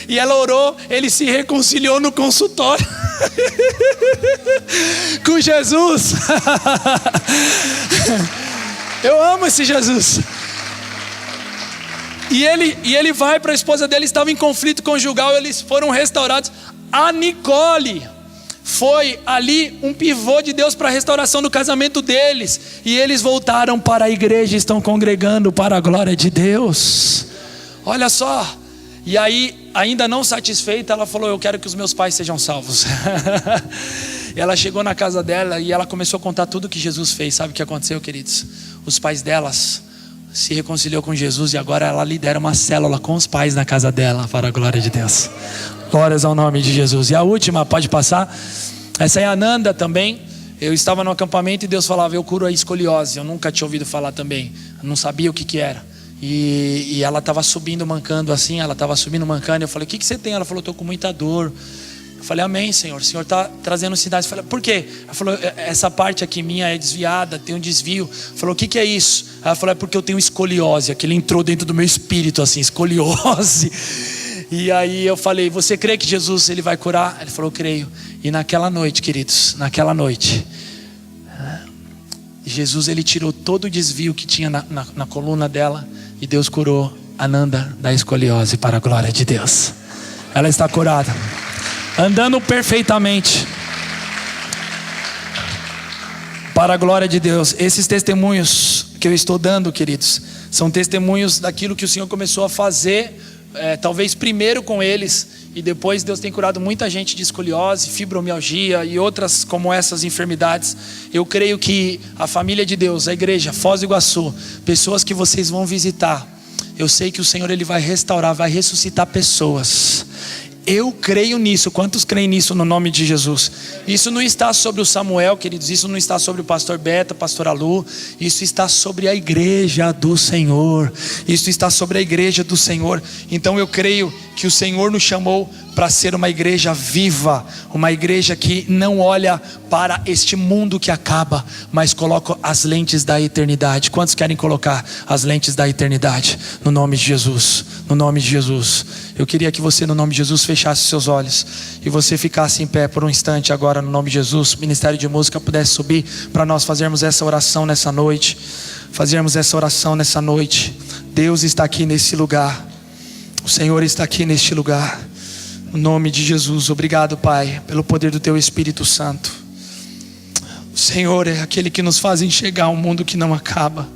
E ela orou, ele se reconciliou no consultório com Jesus. Eu amo esse Jesus. E ele vai para a esposa dele, estava em conflito conjugal, eles foram restaurados. A Nicole foi ali um pivô de Deus para a restauração do casamento deles. E eles voltaram para a igreja, estão congregando para a glória de Deus. Olha só. E aí, ainda não satisfeita, ela falou, eu quero que os meus pais sejam salvos. Ela chegou na casa dela e ela começou a contar tudo que Jesus fez. Sabe o que aconteceu, queridos? Os pais delas se reconciliou com Jesus e agora ela lidera uma célula com os pais na casa dela, para a glória de Deus. Glórias ao nome de Jesus. E a última, pode passar. Essa é a Ananda também. Eu estava no acampamento e Deus falava, eu curo a escoliose. Eu nunca tinha ouvido falar também, eu não sabia o que era. E ela estava subindo mancando assim, e eu falei, o que você tem? Ela falou, estou com muita dor. Eu falei, amém, Senhor, o Senhor está trazendo sinais. Eu falei, por quê? Ela falou, essa parte aqui minha é desviada, tem um desvio. Falou, o que é isso? Ela falou, é porque eu tenho escoliose. Aquilo entrou dentro do meu espírito assim, escoliose. E aí eu falei: você crê que Jesus ele vai curar? Ele falou: creio. E naquela noite, queridos, naquela noite, Jesus ele tirou todo o desvio que tinha na coluna dela, e Deus curou a Nanda da escoliose, para a glória de Deus. Ela está curada, andando perfeitamente, para a glória de Deus. Esses testemunhos que eu estou dando, queridos, são testemunhos daquilo que o Senhor começou a fazer, talvez primeiro com eles, e depois Deus tem curado muita gente de escoliose, fibromialgia e outras como essas enfermidades. Eu creio que a família de Deus, a igreja Foz do Iguaçu, pessoas que vocês vão visitar, eu sei que o Senhor ele vai restaurar, vai ressuscitar pessoas. Eu creio nisso. Quantos creem nisso no nome de Jesus? Isso não está sobre o Samuel, queridos. Isso não está sobre o pastor Beta, pastor Alu. Isso está sobre a igreja do Senhor. Isso está sobre a igreja do Senhor. Então eu creio que o Senhor nos chamou para ser uma igreja viva, uma igreja que não olha para este mundo que acaba, mas coloca as lentes da eternidade. Quantos querem colocar as lentes da eternidade? No nome de Jesus, no nome de Jesus. Eu queria que você, no nome de Jesus, fechasse seus olhos e você ficasse em pé por um instante agora, no nome de Jesus. O Ministério de Música pudesse subir para nós fazermos essa oração nessa noite. Fazermos essa oração nessa noite. Deus está aqui nesse lugar. O Senhor está aqui neste lugar. No nome de Jesus. Obrigado, Pai, pelo poder do Teu Espírito Santo. O Senhor é aquele que nos faz enxergar um mundo que não acaba.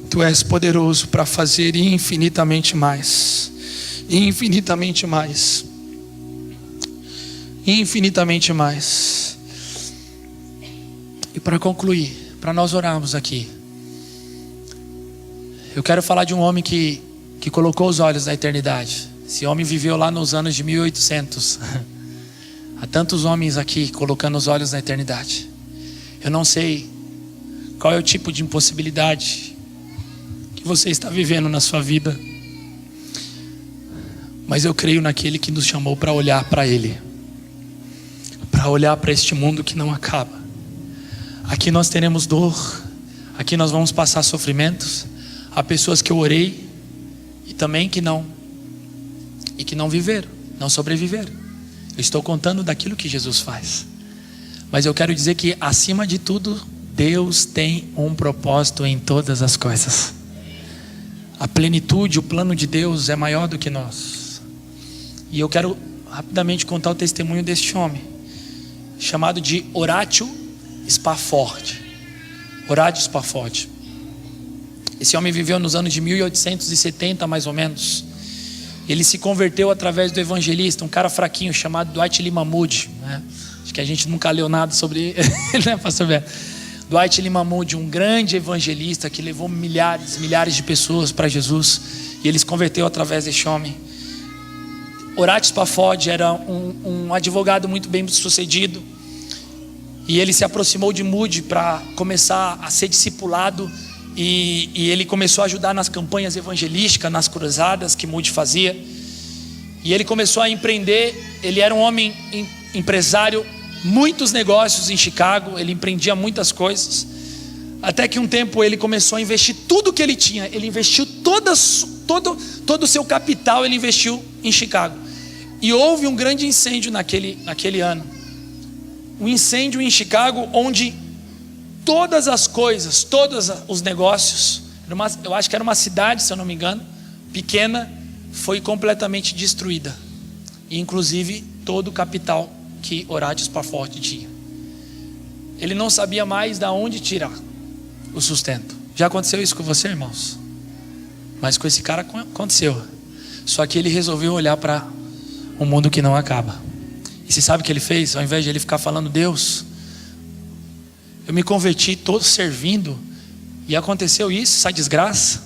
Tu és poderoso para fazer infinitamente mais. Infinitamente mais. Infinitamente mais. E para concluir, para nós orarmos aqui, eu quero falar de um homem que colocou os olhos na eternidade. Esse homem viveu lá nos anos de 1800. Há tantos homens aqui colocando os olhos na eternidade. Eu não sei qual é o tipo de impossibilidade que você está vivendo na sua vida, mas eu creio naquele que nos chamou para olhar para Ele, para olhar para este mundo que não acaba. Aqui nós teremos dor, aqui nós vamos passar sofrimentos. Há pessoas que eu orei e também que não viveram, não sobreviveram. Eu estou contando daquilo que Jesus faz, mas eu quero dizer que acima de tudo, Deus tem um propósito em todas as coisas. A plenitude, o plano de Deus é maior do que nós. E eu quero rapidamente contar o testemunho deste homem, chamado de Horatio Spafford. Horatio Spafford. Esse homem viveu nos anos de 1870 mais ou menos. Ele se converteu através do evangelista, um cara fraquinho chamado Dwight Lyman Moody, né? Acho que a gente nunca leu nada sobre ele, né, pastor Beto? Dwight Lyman Moody, um grande evangelista que levou milhares de pessoas para Jesus, e ele se converteu através deste homem. Horatio Spafford era um advogado muito bem sucedido, e ele se aproximou de Moody para começar a ser discipulado. E ele começou a ajudar nas campanhas evangelísticas, nas cruzadas que Moody fazia. E ele começou a empreender. Ele era um homem empresário, muitos negócios em Chicago. Ele empreendia muitas coisas. Até que um tempo ele começou a investir tudo que ele tinha. Ele investiu todo o seu capital, ele investiu em Chicago. E houve um grande incêndio naquele ano. Um incêndio em Chicago onde todas as coisas, todos os negócios, eu acho que era uma cidade, se eu não me engano, pequena, foi completamente destruída. E inclusive todo o capital que Horatio Spafford tinha. Ele não sabia mais de onde tirar o sustento. Já aconteceu isso com você, irmãos? Mas com esse cara aconteceu. Só que ele resolveu olhar para um mundo que não acaba. E você sabe o que ele fez? Ao invés de ele ficar falando: Deus, eu me converti todo servindo, e aconteceu isso, essa desgraça,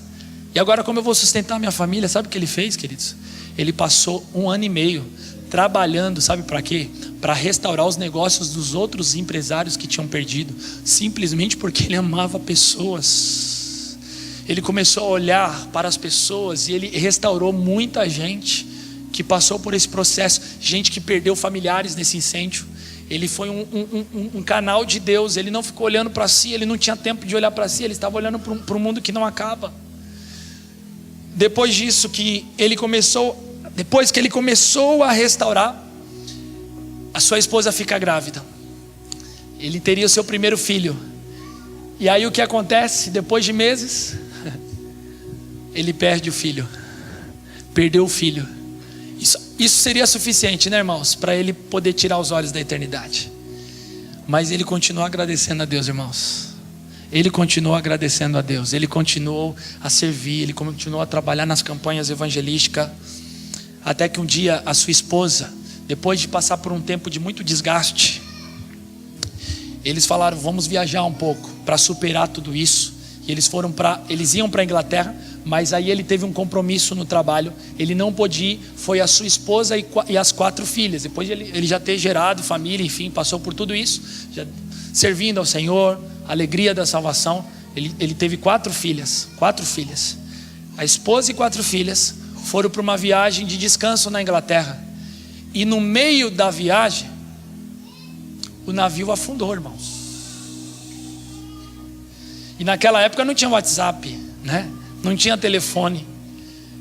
e agora como eu vou sustentar minha família? Sabe o que ele fez, queridos? Ele passou 1 ano e meio trabalhando, sabe para quê? Para restaurar os negócios dos outros empresários que tinham perdido, simplesmente porque ele amava pessoas. Ele começou a olhar para as pessoas, e ele restaurou muita gente que passou por esse processo, gente que perdeu familiares nesse incêndio. Ele foi um canal de Deus. Ele não ficou olhando para si, ele não tinha tempo de olhar para si, ele estava olhando para um mundo que não acaba. Depois disso, que ele começou Depois que ele começou a restaurar, a sua esposa fica grávida. Ele teria o seu primeiro filho. E aí o que acontece? Depois de meses, ele perde o filho. Perdeu o filho. Isso seria suficiente, né, irmãos? Para ele poder tirar os olhos da eternidade. Mas ele continuou agradecendo a Deus, irmãos. Ele continuou agradecendo a Deus. Ele continuou a servir. Ele continuou a trabalhar nas campanhas evangelísticas. Até que um dia a sua esposa, depois de passar por um tempo de muito desgaste, eles falaram: vamos viajar um pouco para superar tudo isso. E eles iam para a Inglaterra, mas aí ele teve um compromisso no trabalho. Ele não pôde ir. Foi a sua esposa e as 4 filhas. Depois de ele já ter gerado família, enfim, passou por tudo isso, já servindo ao Senhor, alegria da salvação. Ele teve 4 filhas. A esposa e 4 filhas foram para uma viagem de descanso na Inglaterra. E no meio da viagem, o navio afundou, irmãos. E naquela época não tinha WhatsApp, né? Não tinha telefone.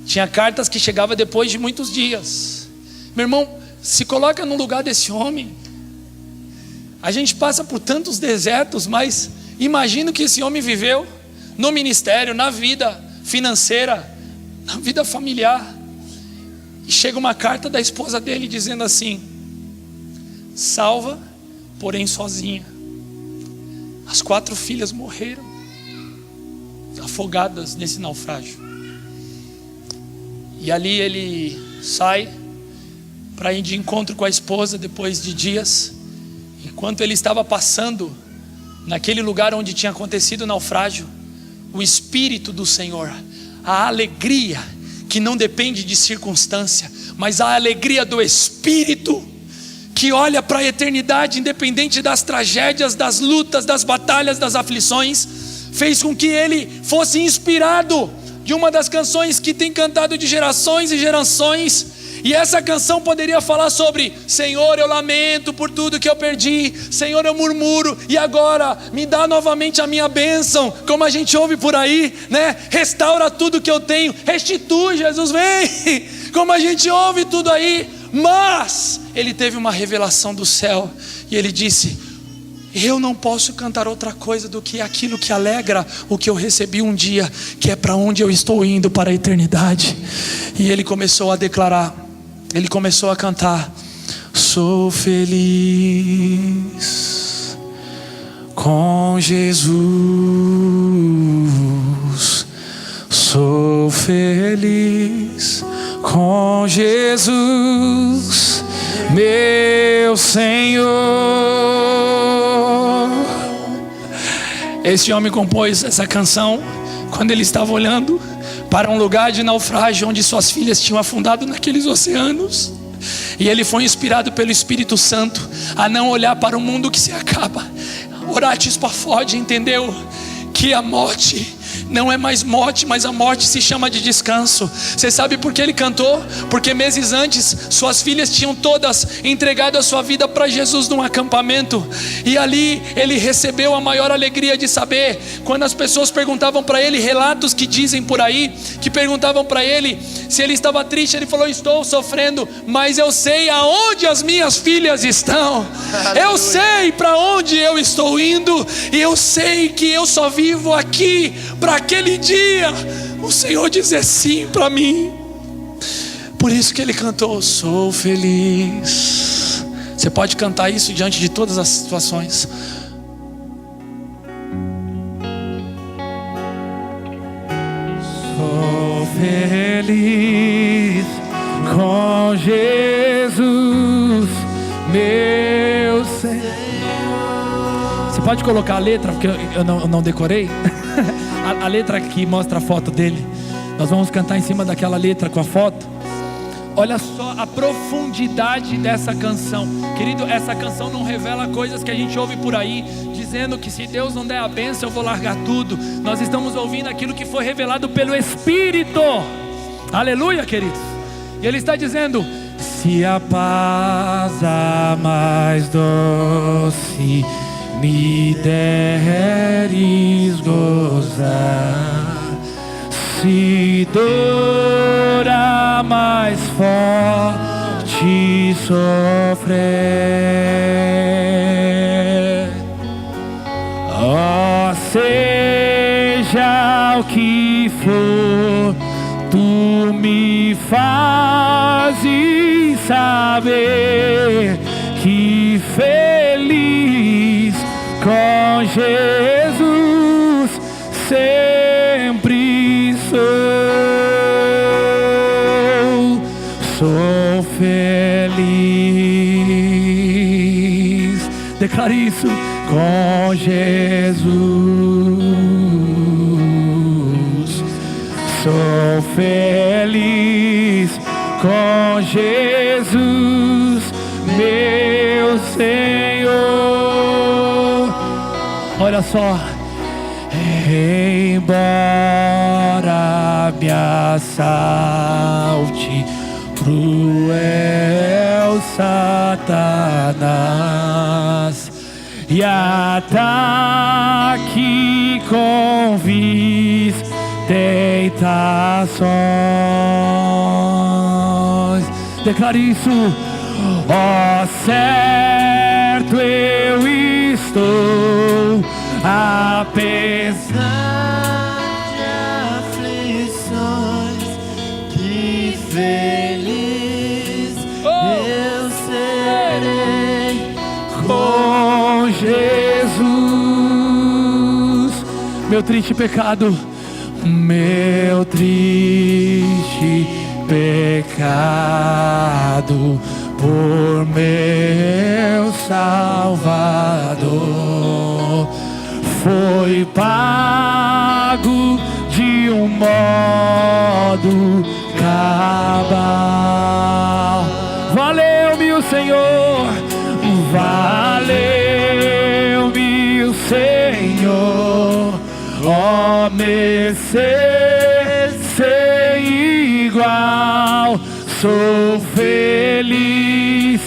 Tinha cartas que chegavam depois de muitos dias. Meu irmão, se coloca no lugar desse homem. A gente passa por tantos desertos, mas imagina o que esse homem viveu no ministério, na vida financeira, na vida familiar. E chega uma carta da esposa dele dizendo assim: salva, porém sozinha. As 4 filhas morreram, afogadas nesse naufrágio. E ali ele sai para ir de encontro com a esposa depois de dias. Enquanto ele estava passando naquele lugar onde tinha acontecido o naufrágio, o Espírito do Senhor, a alegria que não depende de circunstância, mas a alegria do Espírito que olha para a eternidade, independente das tragédias, das lutas, das batalhas, das aflições, fez com que ele fosse inspirado de uma das canções que tem cantado de gerações e gerações. E essa canção poderia falar sobre: Senhor, eu lamento por tudo que eu perdi, Senhor, eu murmuro, e agora me dá novamente a minha bênção, como a gente ouve por aí, né? Restaura tudo que eu tenho, restitui, Jesus, vem, como a gente ouve tudo aí. Mas ele teve uma revelação do céu, e ele disse: eu não posso cantar outra coisa do que aquilo que alegra o que eu recebi um dia, que é para onde eu estou indo, para a eternidade. E ele começou a declarar, ele começou a cantar: sou feliz com Jesus, sou feliz com Jesus, meu Senhor. Esse homem compôs essa canção quando ele estava olhando para um lugar de naufrágio onde suas filhas tinham afundado naqueles oceanos. E ele foi inspirado pelo Espírito Santo a não olhar para o mundo que se acaba. Oratis Pafode entendeu que a morte não é mais morte, mas a morte se chama de descanso. Você sabe por que ele cantou? Porque meses antes suas filhas tinham todas entregado a sua vida para Jesus num acampamento. E ali ele recebeu a maior alegria de saber, quando as pessoas perguntavam para ele, relatos que dizem por aí, que perguntavam para ele se ele estava triste, ele falou: estou sofrendo, mas eu sei aonde as minhas filhas estão. Eu sei para onde eu estou indo, e eu sei que eu só vivo aqui para aquele dia o Senhor dizer sim para mim. Por isso que ele cantou: sou feliz. Você pode cantar isso diante de todas as situações. Sou feliz com Jesus, meu Senhor. Você pode colocar a letra, porque eu não decorei. A letra que mostra a foto dele. Nós vamos cantar em cima daquela letra com a foto. Olha só a profundidade dessa canção. Querido, essa canção não revela coisas que a gente ouve por aí, dizendo que se Deus não der a bênção eu vou largar tudo. Nós estamos ouvindo aquilo que foi revelado pelo Espírito. Aleluia, queridos. E ele está dizendo: se a paz a mais doce me deres gozar, se dor a mais forte sofrer, oh, seja o que for, tu me fazes saber que feliz com Jesus sempre sou feliz. Declare isso. Com Jesus sou feliz. Com Jesus, meu Senhor. Olha só. Embora me assalte cruel Satanás e ataque com vis tentações. Declare isso. Ó, certo eu estou, apesar de aflições, que feliz eu serei com Jesus. Meu triste pecado, meu triste pecado, por meu Salvador foi pago de um modo cabal. Valeu-me o Senhor, valeu-me o Senhor, ó, mercê sem igual. Sou feliz,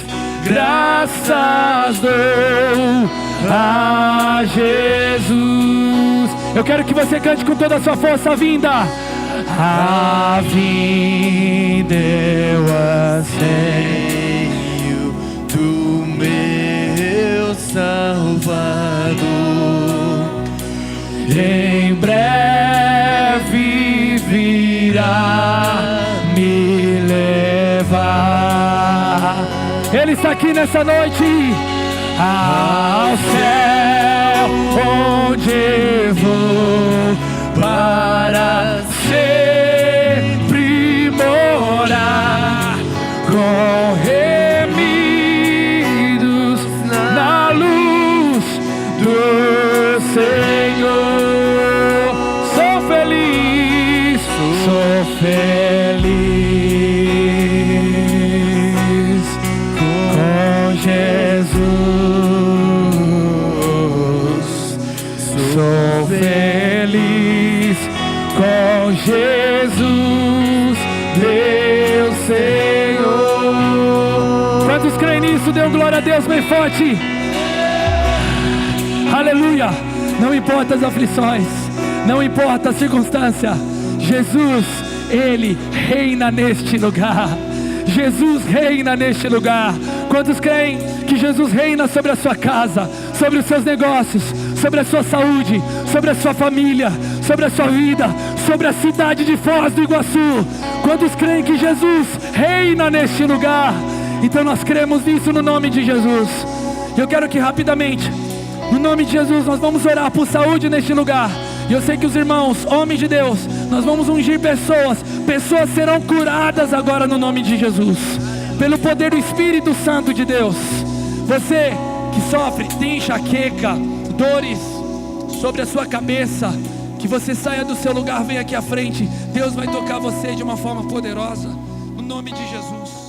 graças dou a Jesus. Eu quero que você cante com toda a sua força a vinda. A vinda eu anseio do meu Salvador. Em breve virá me levar. Ele está aqui nessa noite. Ao céu onde eu vou para sempre morar, com remidos na luz do Senhor. Sou feliz, sou feliz com Jesus. Sou feliz com Jesus, meu Senhor. Quantos creem nisso? Dê glória a Deus bem forte. Aleluia. Não importa as aflições, não importa a circunstância, Jesus, Ele reina neste lugar. Jesus reina neste lugar. Quantos creem que Jesus reina sobre a sua casa, sobre os seus negócios, sobre a sua saúde, sobre a sua família, sobre a sua vida, sobre a cidade de Foz do Iguaçu? Quantos creem que Jesus reina neste lugar? Então nós cremos nisso no nome de Jesus. Eu quero que rapidamente, no nome de Jesus, nós vamos orar por saúde neste lugar. E eu sei que os irmãos, homens de Deus, nós vamos ungir pessoas. Pessoas serão curadas agora no nome de Jesus, pelo poder do Espírito Santo de Deus. Você que sofre, tem enxaqueca, dores sobre a sua cabeça, que você saia do seu lugar, venha aqui à frente. Deus vai tocar você de uma forma poderosa, no nome de Jesus.